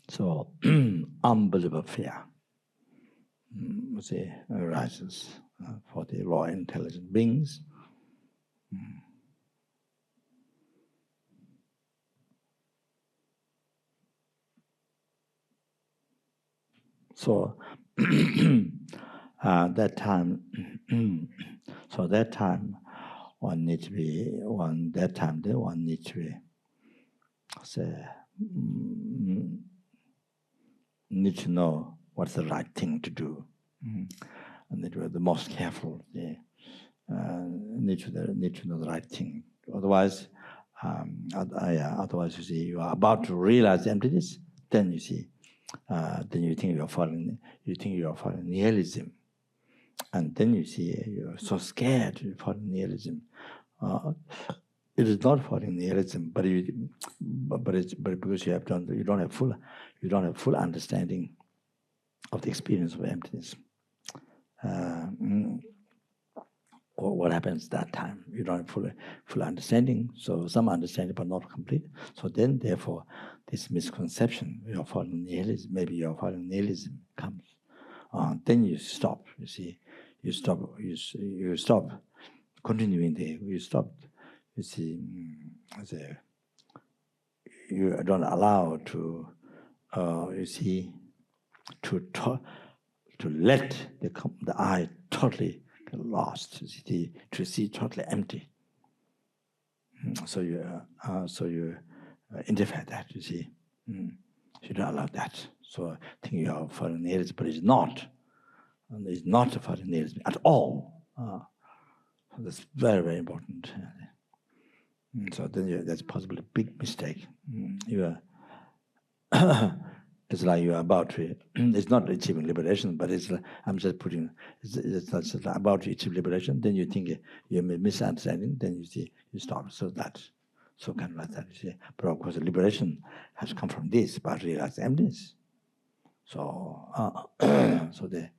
So, unbelievable fear, arises for the raw intelligent beings. So, that time, one needs to be, need to know what's the right thing to do, and need to be the most careful. Need to know the right thing. Otherwise, you see, you are about to realize emptiness. Then you see, then you think you are following nihilism, and then you see you're so scared to follow nihilism. It is not following nihilism, but because you don't have full understanding of the experience of emptiness. Or what happens that time? You don't have full understanding, so some understanding but not complete. So then, therefore, this misconception, you're following nihilism, maybe you're following nihilism comes. Then you stop, you see. You stop continuing there. You stop, you see, you don't allow to, you see, to to let the eye totally get lost, to see totally empty. So you interfere that, you see. You don't allow that. So I think you are following nihilism, but it's not. And it's not following nihilism at all. So that's very, very important. So then that's possibly a big mistake. It's like you are about to, it's not achieving liberation, but it's I'm just putting, it's not about to achieve liberation, then you think you're misunderstanding, then you see, you stop. So that's, so kind of like that, you see. But of course, liberation has come from this, but realize emptiness. So, so the,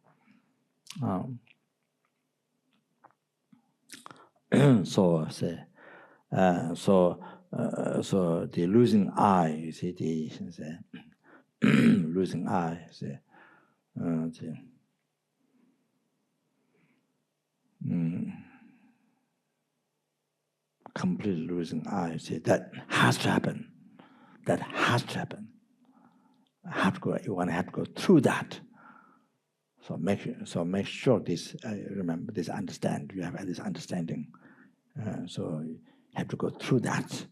so say, so the losing eye, you see, the losing eye, say, completely losing eye, see, that has to happen. That has to happen. You want to have to go through that. So make sure this. Remember this. Understand. You have this understanding. So you have to go through that,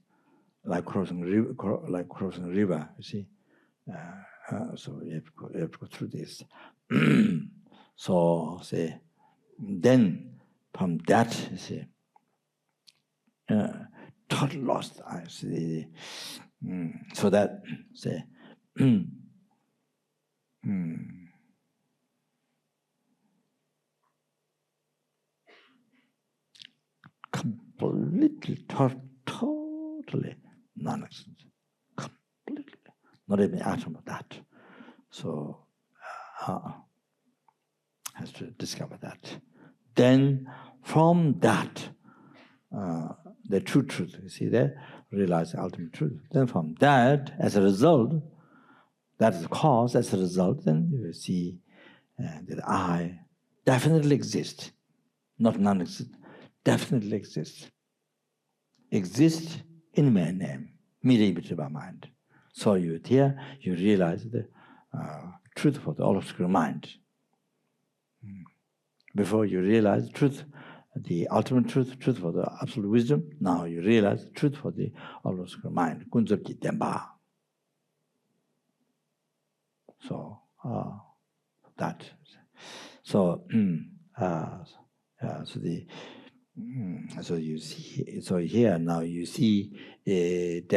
like crossing river. You see. So you have to go through this. So say, then from that, you see, total lost. I see. So that say. Completely, totally non-existent. Completely. Not even an atom of that. So, has to discover that. Then, from that, the true truth, you see there, realize the ultimate truth. Then from that, as a result, that is the cause, as a result, then you will see that I definitely exist, not non-existent. Definitely exists. Exists in my name, mediated by mind. So you realize the truth for the all-obscure mind. Before you realize truth, the ultimate truth for the absolute wisdom, now you realize the truth for the all-obscure mind. Kunzabki Tenpa. So that. So so the. So you see, so here now you see you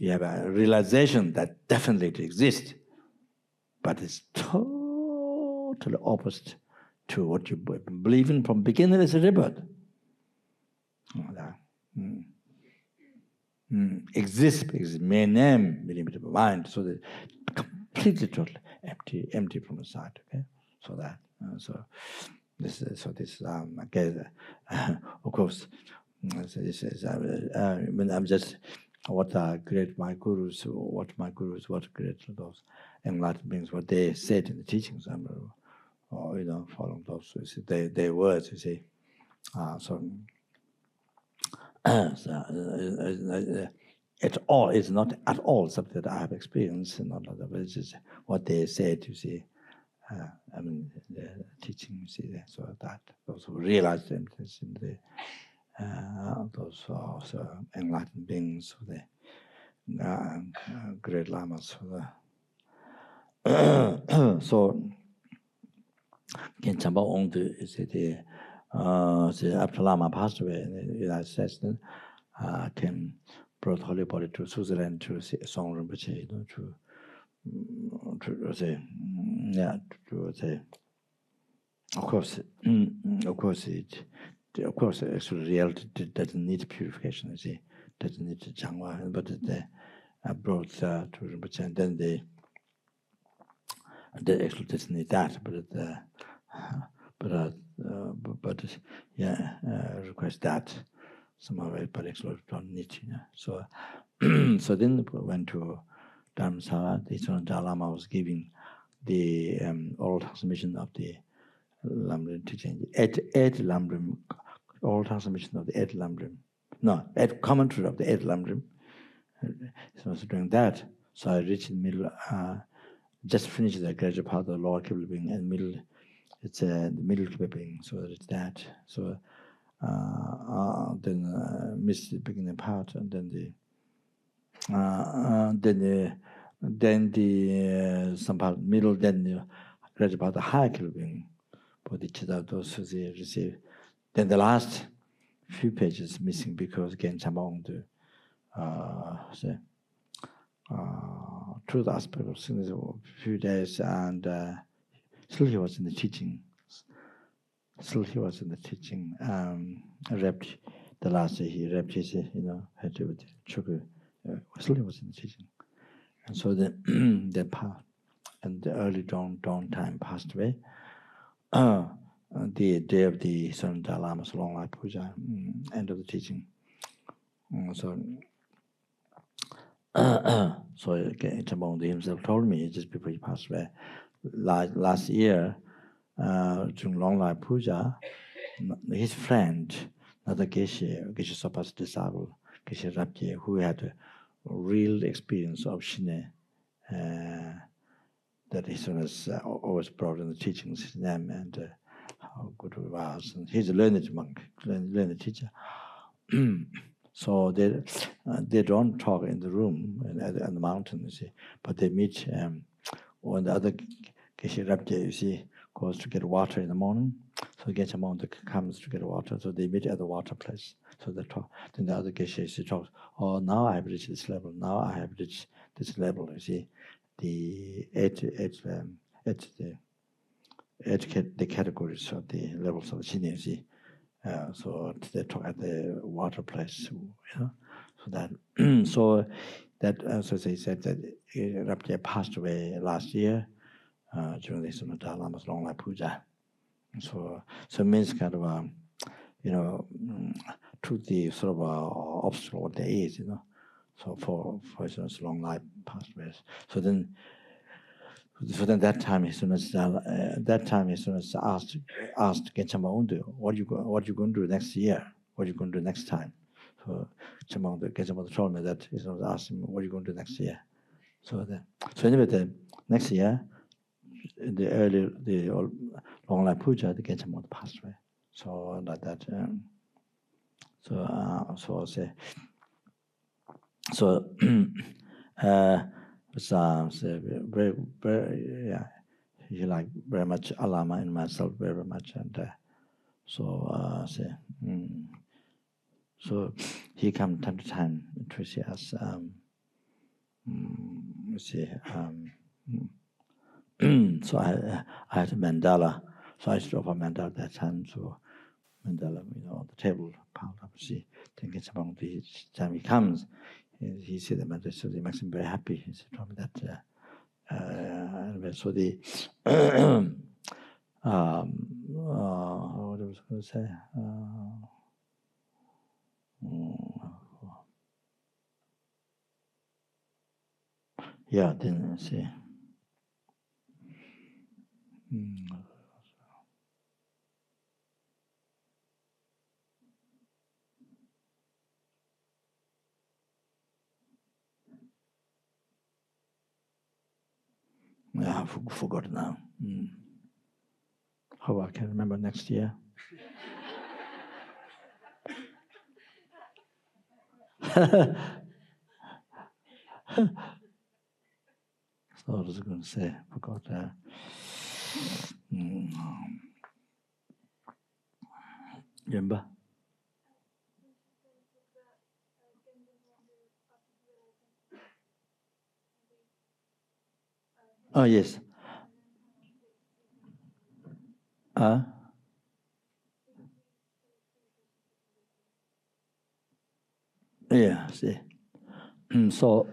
have a realization that definitely it exists, but it's totally opposite to what you believe in from beginning as a rebirth. Exists because may name limited mind, so that completely totally empty from the side. Okay, so that This again, of course, this is I'm just what great my gurus, what great those enlightened beings, what they said in the teachings. Or following those, their words. You see, it's not at all something that I have experienced, not other, but it's just what they said. You see. The teaching, you see, so that those who realize them in the those also enlightened beings, the great lamas. So, Genchamba Ongdu is after Lama passed away in the United States, then brought Holy Body to Switzerland to see Song Rinpoche, to say, of course, actually, reality doesn't need purification. You see, doesn't need Changwa, but they brought to Rinpoche, and then they actually doesn't need that, request that somehow, but actually don't need. So, so then we went to Dharamsala. The Eternal Lama was giving the oral transmission of the Lamrim teaching, eight Lamrim, oral transmission of the 8 Lamrim. No, 8 commentary of the 8 Lamrim. So I was doing that. So I reached the middle, just finished the graduate part of the lower Kibble and middle. It's the middle Kibble, so it's that. So then missed the beginning part, and then the some part middle, then the graduate part the higher Kibble, but the those receive. Then the last few pages missing because again among the truth aspect of things a few days, and still he was in the teaching. Repped the last day he repped his, had to sugar. Still he was in the teaching, and so then that part and the early dawn time passed away. The day of the Son Lama's long life puja, end of the teaching. So Chabong himself told me just before he passed away, last year, during long life puja, his friend, another Geshe Sopa's disciple, Geshe Rapje, who had a real experience of Shine, that his son has always brought in the teachings, his name, and how good he was. And he's a learned monk, learned teacher. So they don't talk in the room on the mountain, you see, but they meet when the other Geshe Rapje, you see, goes to get water in the morning. So Geshe Monk comes to get water, so they meet at the water place. So they talk. Then the other Geshe talks, oh, now I have reached this level, now I have reached this level, you see. The categories of the levels of Shin, you see. So they talk at the water place, so that so that so they said that Rapje passed away last year during the Dalai Lama's long life puja. So it means kind of to the sort of obstacle what there is, So for instance, long life passed away. So then that time, as soon as asked Genchama Undu, what you going to do next year? What are you going to do next time? So Genchama told me that he asked him, what are you going to do next year? So anyway, the next year, the long life puja, the Genchama passed away. So like that. Very, very, yeah. He liked very much Lama and myself very much, and so he come time to time to see us. So I had a mandala, so I stood up a mandala at that time. So mandala, on the table, piled up. See, thinking about the time he comes. He said the matter, so it makes him very happy. He said, told me that. So the what I was going to say. Yeah, then see. Yeah, I forgot now. How I can remember next year. So I was going to say, forgot. Remember? Oh, yes. Yeah, see. So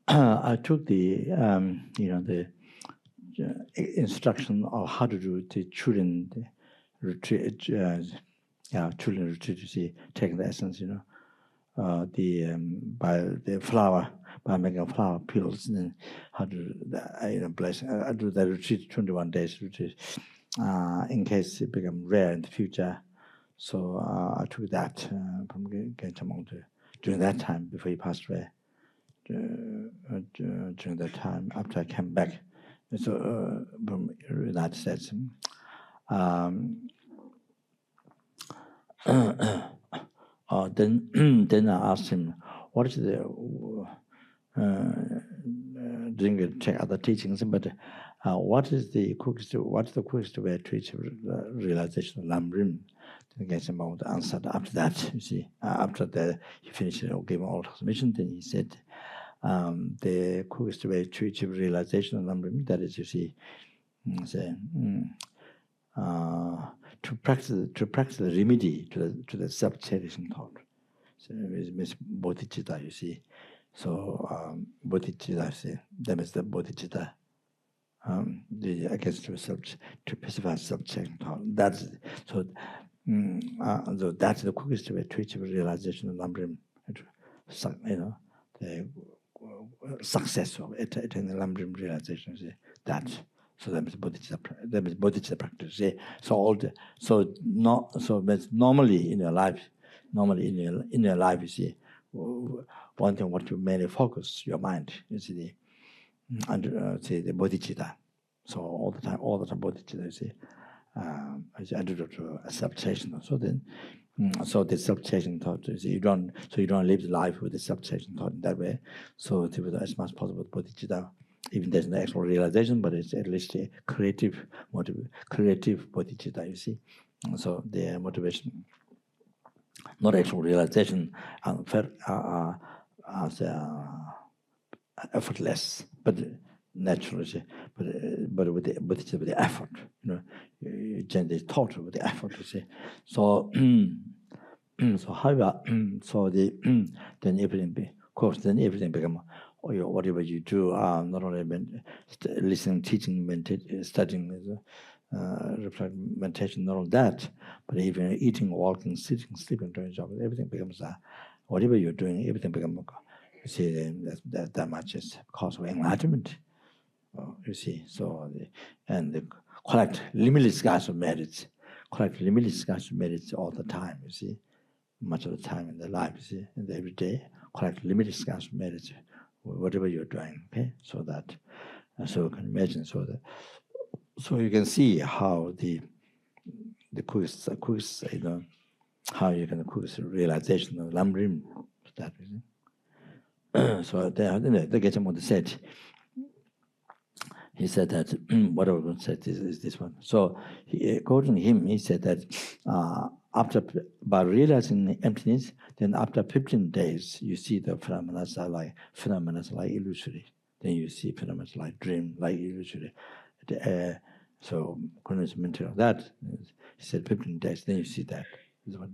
I took the the instruction of how to do the children retreat. Children retreat. You see, taking the essence. By the flower, by making flower pills, and then how to bless. I do the retreat 21 days retreat in case it become rare in the future. So I took that from Gentamong during that time before he passed away. during that time after I came back from United States. Then I asked him, what is the didn't check other teachings, but what's the quickest way to achieve realization of Lam Rim? Then get him out answered after that. You see, after he finished gave all transmission, then he said the quickest way to achieve realization of Lam Rim, that is, you see, to practice the remedy to the self-cherishing thought. So it means bodhicitta, you see. So bodhicitta, see, that means the bodhicitta. I guess to pacify self-cherishing thought. That's so. So that's the quickest way to achieve realization of Lam Rim. You know, the success of attaining Lam Rim realization. See, that. So that means bodhicitta practice. See? So normally in your life, you see, one thing what you mainly focus your mind is the the bodhicitta. So all the time bodhicitta, you see, is antidote to acceptation. So then, so the acceptation thought, you see, you don't live the life with the acceptation thought in that way. So as much as possible, bodhicitta. Even there's no actual realization, but it's at least a creative bodhicitta, you see. So the motivation, not actual realization, effortless, but naturally, but with the effort, you know, you generate thought with the effort, you see. So, so however, so then everything become. Whatever you do, not only listening, teaching, studying, meditation, not only that, but even eating, walking, sitting, sleeping, doing job, everything becomes whatever you're doing, everything becomes. You see, that much is cause of enlightenment. You see, so the collect limitless kinds of merits, all the time. You see, much of the time in the life, you see, in the everyday, collect limitless kinds of merits. Whatever you're doing, okay, so that, so you can imagine, so you can see how the quickest, you know, how you can quickest realization of Lam Rim, that reason. So the Geshe said, he said that what I was going to say is this one. So according to him, he said that by realizing emptiness, then after 15 days, you see the phenomena like illusory. Then you see phenomena like dream, like illusory. So according to mental that, he said 15 days, then you see that.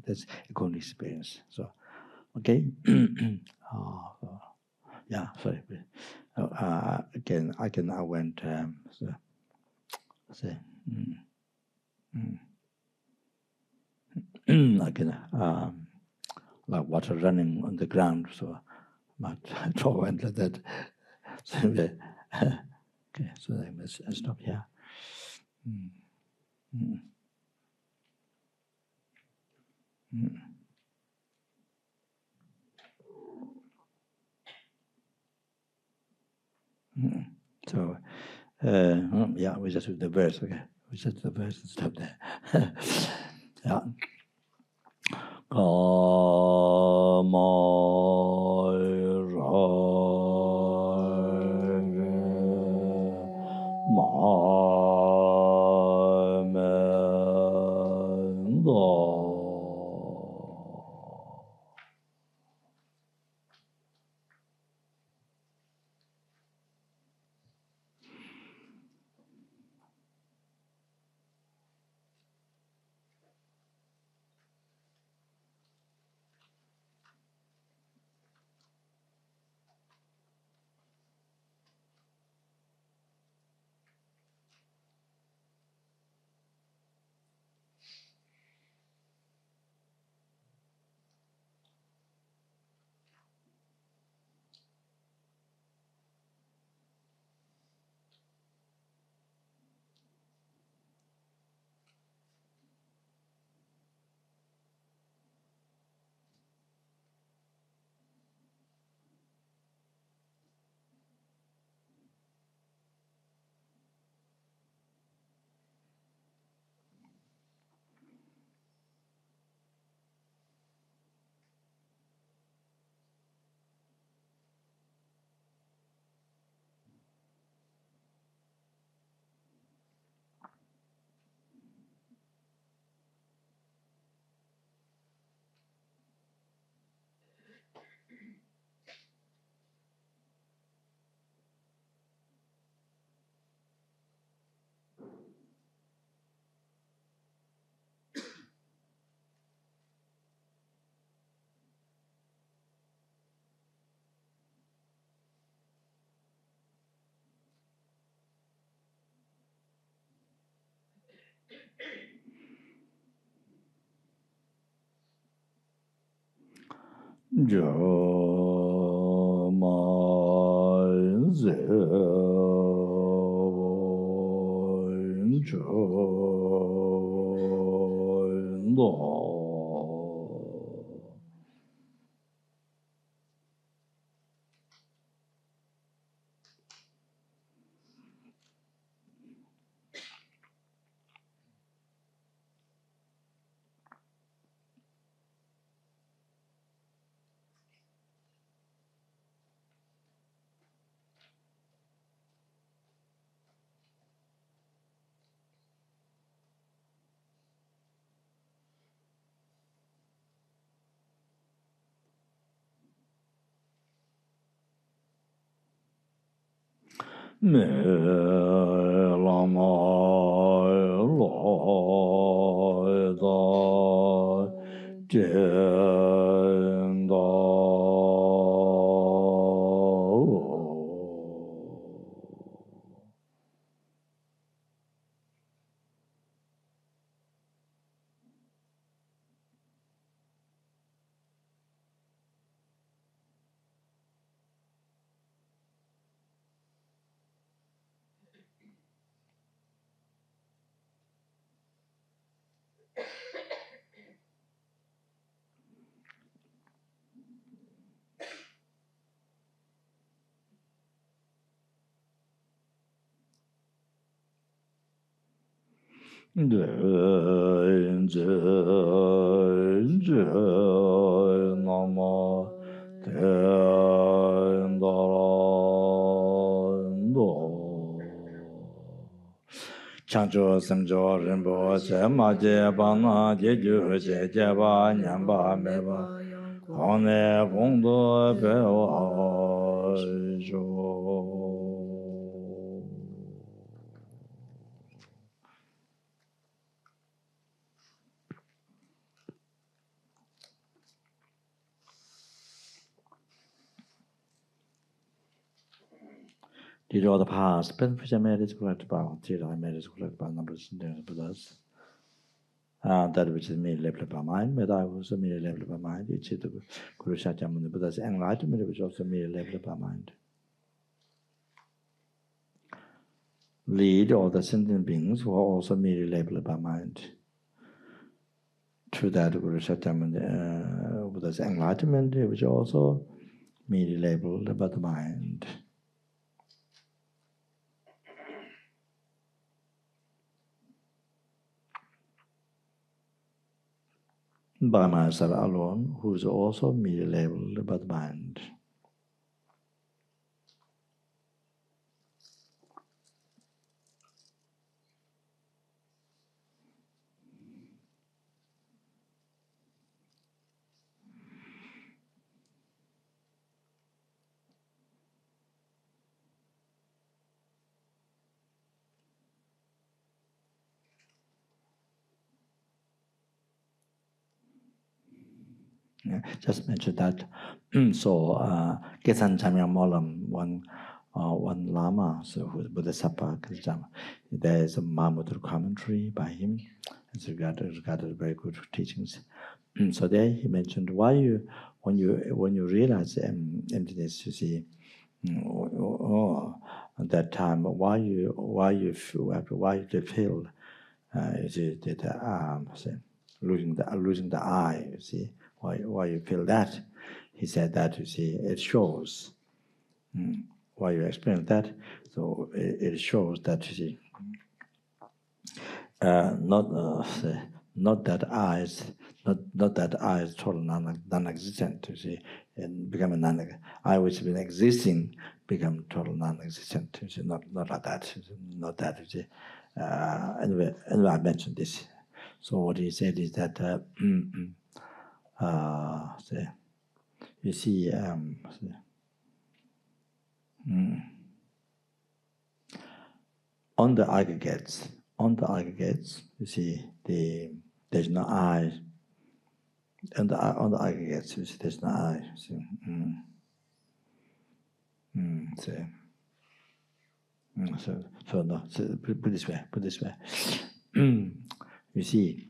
That's according to experience. So, okay. Yeah, sorry. Again, I went, again, like water running on the ground, so my throat went like that. So, okay, so I stop here. So, yeah, we just do the verse, okay? We just do the verse and stop there. Yeah. me lama lo da jen da nama ten Chancho semjo rinpoche ma je ba na je ju je ba nyam ba me ba hone bongdo pe wa jo. Did all the past, but which I made is correct about, did I made is correct about numbers and Buddhas. That which is merely leveled by mind, but I was merely leveled by mind. It's the Guru Shakyamuni Buddha's enlightenment, which also merely leveled by mind. Lead all the sentient beings who are also merely labeled by mind. To that Guru Shakyamuni Buddha's enlightenment, which also merely labeled by the mind. By myself alone, who is also merely labeled by the mind. Yeah, just mentioned that. So, Kesan Chamyang Molam, one Lama, so who's Bodhisattva, there is a Mahmud commentary by him. It's regarded very good teachings. So there he mentioned when you realize emptiness, you see, at that time, why you feel you see that losing the eye, you see. Why you feel that? He said that, you see, it shows why you experience that. So it shows that, you see, not that eye is total non-existent, you see, and become a eye which has been existing become total non-existent, you see, not like that, not that, you see. Anyway, I mentioned this. So what he said is that you see, on the aggregates, you see, there's no eye. On the aggregates, you see, there's no eye. See, so no. So put this way. You see.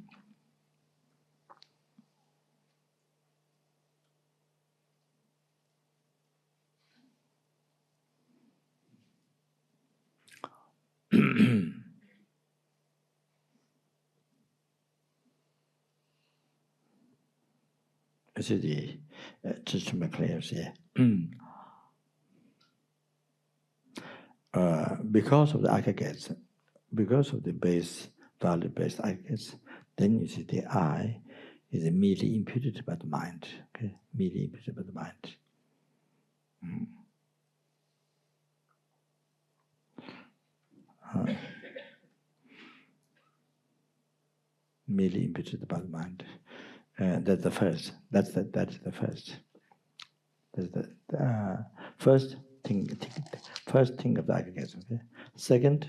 this is the just to make clear here. Because of the aggregates, because of the base value-based aggregates, then you see the I is immediately imputed by the mind. Okay, immediately imputed by the mind. Immediately imputed by the mind. That's the first. That's the first. That's the first thing. First thing of the aggregates. Okay. Second,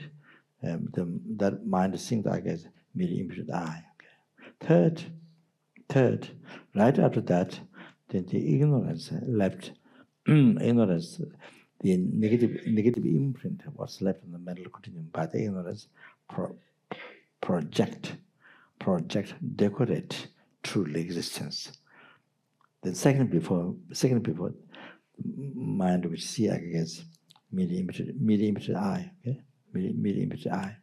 that mind thinks the aggregates immediately imputed I. Okay. Third, right after that, then the ignorance left. Ignorance, the negative imprint was left in the mental continuum by the ignorance. Project, decorate truly existence. The second before mind which see aggregates merely imputed I, okay? Merely imputed I,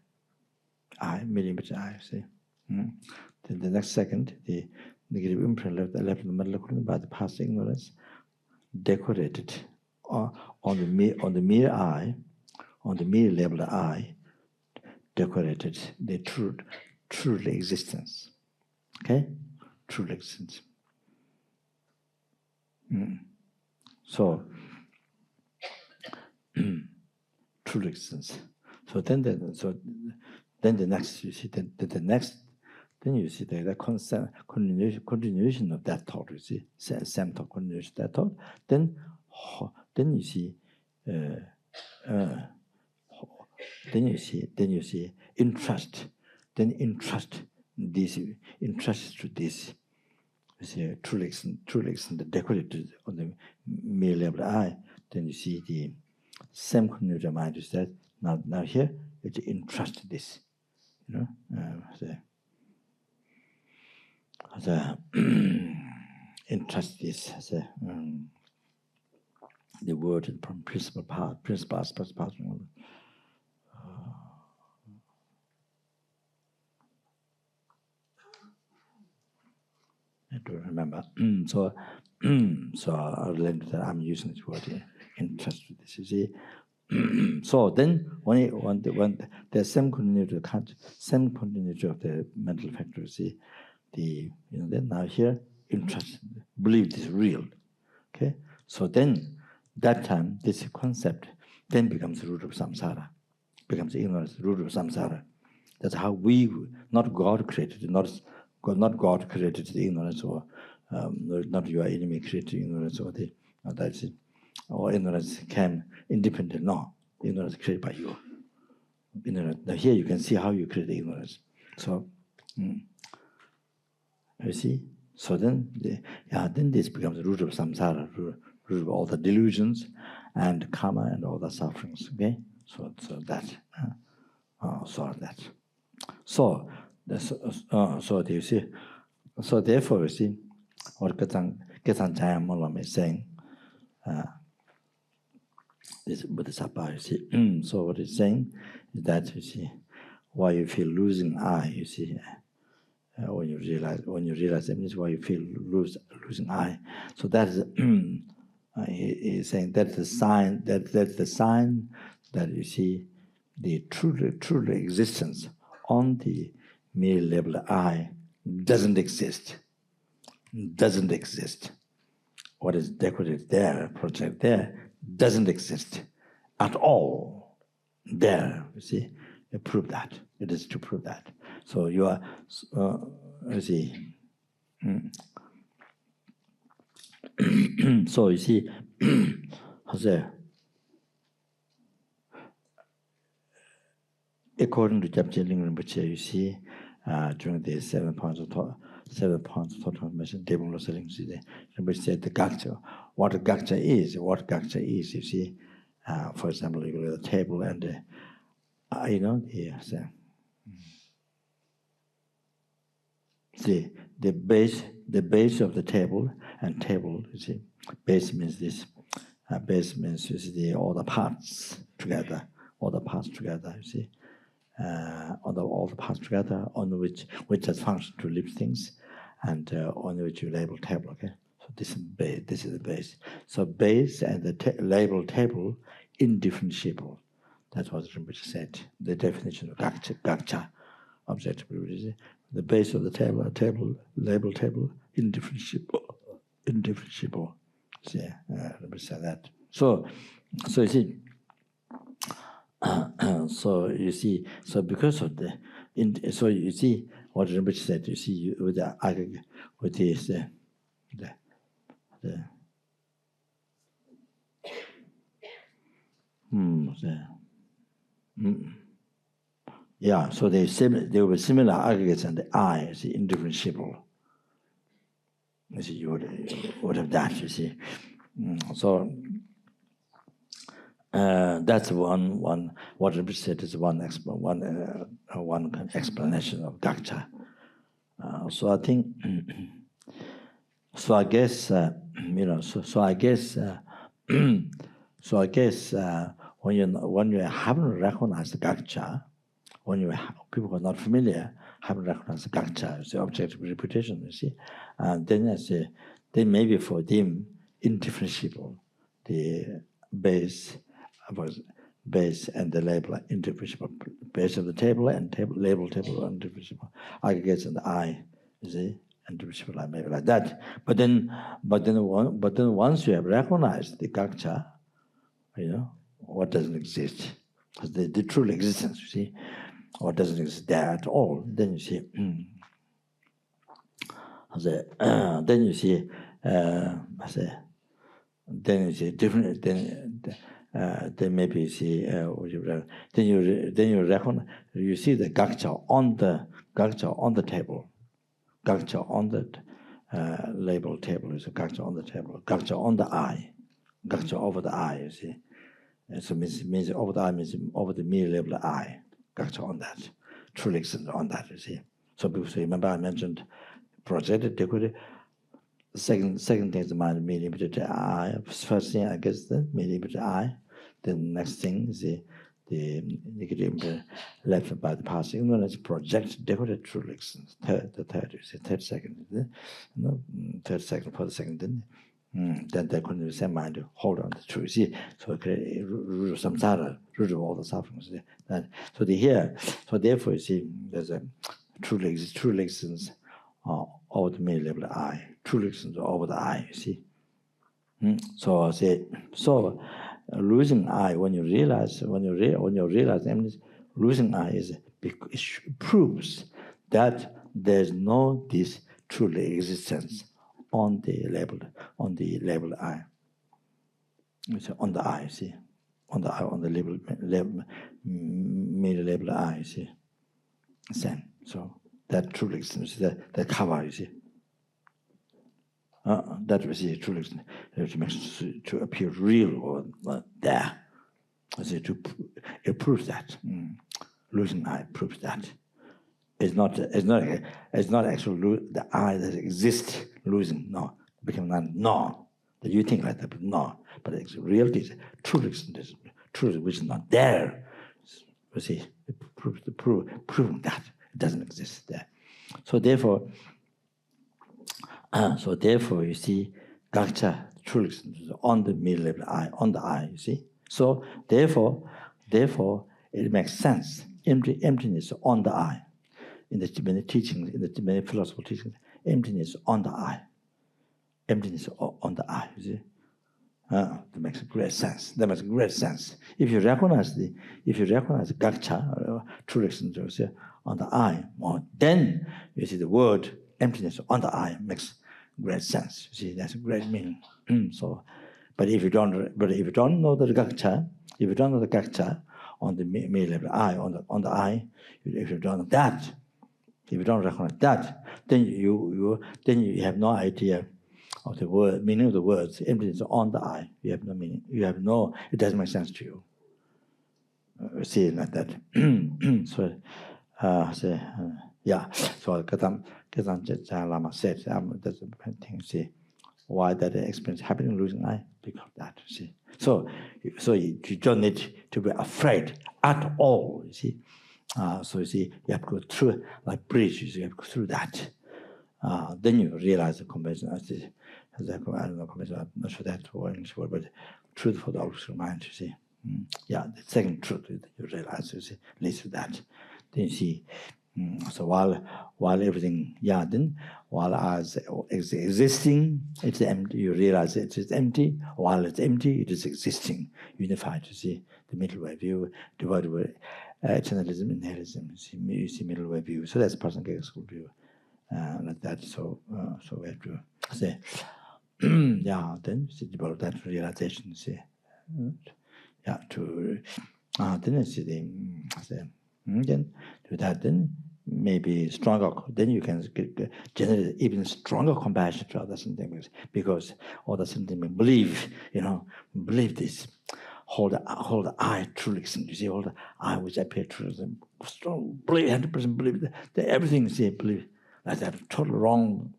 merely imputed I, see? Then the next second, the negative imprint left in the mental continuum by the past ignorance, decorated on the mere I, on the mere level I, decorated the true existence. Okay? True existence. So, true existence. So then the next, you see, then you see the continuation of that thought, you see, same thought, continuation of that thought. Then you see, then you see interest. Then interest to this. You see true existence, the decorated on the mere level I. Then you see the same continuation mind is that now here it's entrust this, you know, entrust this as the word from principal aspect part. I don't remember. So I'll learn that I'm using this word here. Entrust this, you see. So then, when the same continuity of the mental factors, see, then now here, interest, believe this is real. Okay? So then, that time, this concept then becomes the root of samsara, becomes ignorance, the root of samsara. That's how we, not God created, not God created the ignorance, or not your enemy created ignorance, or that's it. Or ignorance came independent. No, ignorance created by you. Ignorance. Now here you can see how you create ignorance. So, you see. So then, then this becomes the root of samsara, root of all the delusions, and karma, and all the sufferings. Okay. So that. So do you see? So therefore, you see, what Ketan Jayamollam is saying. This Bodhisattva, you see. So what it's saying is that, you see, why you feel losing I, you see, when you realize that means why you feel losing I. So that is he's saying that's the sign that you see the true existence on the mere level I doesn't exist. Doesn't exist. What is decorated there, project there, doesn't exist at all. There, you see, you prove that. It is to prove that. So you are, you see. So you see, according to Japje Rinpoche, you see, during the 7 points of thought transformation, Rinpoche said the gakcha. What gakcha is, you see, for example, you look at the table and, the base of the table, and table, you see, base means this, base means, you see, all the parts together, you see. all the parts together, on which has function to lift things, and on which you label table. Okay, so this is base. This is the base. So base and the label table indifferentiable. That's what Rinpoche said. The definition of gakcha, objective reality. The base of the table, label table, indifferentiable. See, Rinpoche said that. So you see. So you see, so because of so you see what Rinpoche said. You see with this yeah. So they were similar aggregates, and the I is indifferentiable. You see, you would have that. You see, so. That's one. What Rinpoche said is one explanation of gakcha. So I think. So I guess So I guess. When you haven't recognized the gakcha, when people who are not familiar haven't recognized the gakcha, it's the objective reputation. You see, then maybe for them indifferentiable. The base and the label are indifferentiable. Base of the table and label table are indifferentiable. Aggregates and the I, you see, indifferentiable, maybe like that. But then once you have recognized the gakcha, what doesn't exist, the true existence, you see, or doesn't exist there at all. Then you see, then you see different. Then maybe you see then you recognize, you see the gakcha on the table, gakcha on the label table is a gakcha on the table, gakcha on the eye, gakcha over the eye. You see, and so means over the eye means over the mere label eye, gakcha on that, truly exists on that. You see, so remember I mentioned projected decorated. Second thing is the mind millimeter eye. First thing I guess the millimeter eye. Then next thing is the negative left by the past ignorance project decorated true existence. Third second, third second for the second. Then they couldn't the same mind to hold on to the truth. See, so root of samsara, root of all the sufferings. So therefore you see there's a true existence over the middle level of the eye. True existence over the eye, you see. So losing eye, when you realize emptiness, losing eye it proves that there's no this truly existence on the labeled eye. It's on the eye, see, on the eye, on the middle labeled eye, you see. Same. So that truly existence, that cover, you see. That we see truly existence, it makes to appear real or there. It proves that. Losing eye proves that. It's not actually the eye that exists losing. No, become non. No, that you think like that, but no. But it's reality is truly existence, truth which is not there. You see, it proving that it doesn't exist there. So therefore, you see, gakcha, true existence on the middle level eye, on the eye. You see. So therefore, it makes sense. Emptiness on the eye. In the many teachings, in the many philosophical teachings, emptiness on the eye. Emptiness on the eye. You see. That makes great sense. That makes great sense. If you recognize gakcha, true existence on the eye, then you see the word emptiness on the eye makes great sense. You see, that's a great meaning. But if you don't know the gakcha, on the middle level eye, on the eye, if you don't know that, if you don't recognize that, then you have no idea of the word meaning of the words. Emptiness on the eye, you have no meaning. It doesn't make sense to you. See it like that. Yeah. So Lama said, that's the thing. See why that experience happening, losing eye, because of that. See. So you don't need to be afraid at all. You see, So you see, you have to go through, like bridges, you have to go through that. Then you realize the convention. I don't know, convention, I'm not sure that's the English word, but truth for the absolute mind, you see. Yeah, the second truth you realize, you see, leads to that. Then you see, so while everything, then while as existing, it's empty, you realize it is empty. While it's empty, it is existing, unified, you see, the middle way view, divided by eternalism, nihilism, you see middle way view. So that's person school view. Like that, so we have to say, then see develop that realization. See, then see then do that. Then maybe stronger. Then you can generate even stronger compassion to other sentiments because other sentiments believe this. Hold the I truly. You see, hold the I which appear true. Strong believe, 100% believe that everything. See, believe. Like that, totally wrong,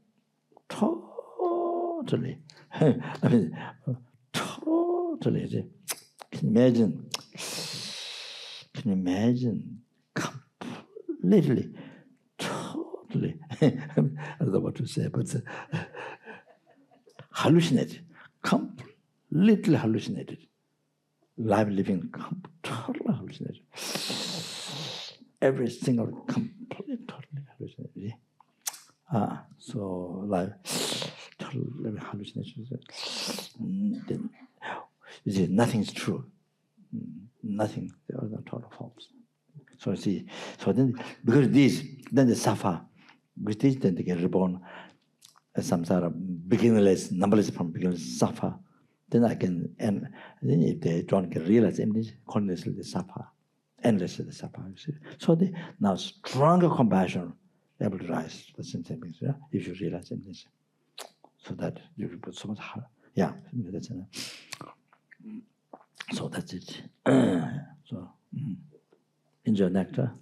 totally. I mean, totally. Can you imagine? Completely, totally. I don't know what to say, but hallucinated, completely hallucinated. Life living, totally hallucinated. Every single, completely, totally hallucinated. So like total hallucinations. Then, you see, nothing's true. Nothing. They are not total false. So see, so then because this, then they suffer. With this, then they get reborn as samsara, beginningless, numberless from beginningless, suffer. Then again, and then if they don't get realized emptiness, continuously they suffer, endlessly they suffer. You see. So they now stronger compassion able to rise the same things, if you realize emptiness. So that you will put so much hard. That's enough. So that's it. So enjoy nectar.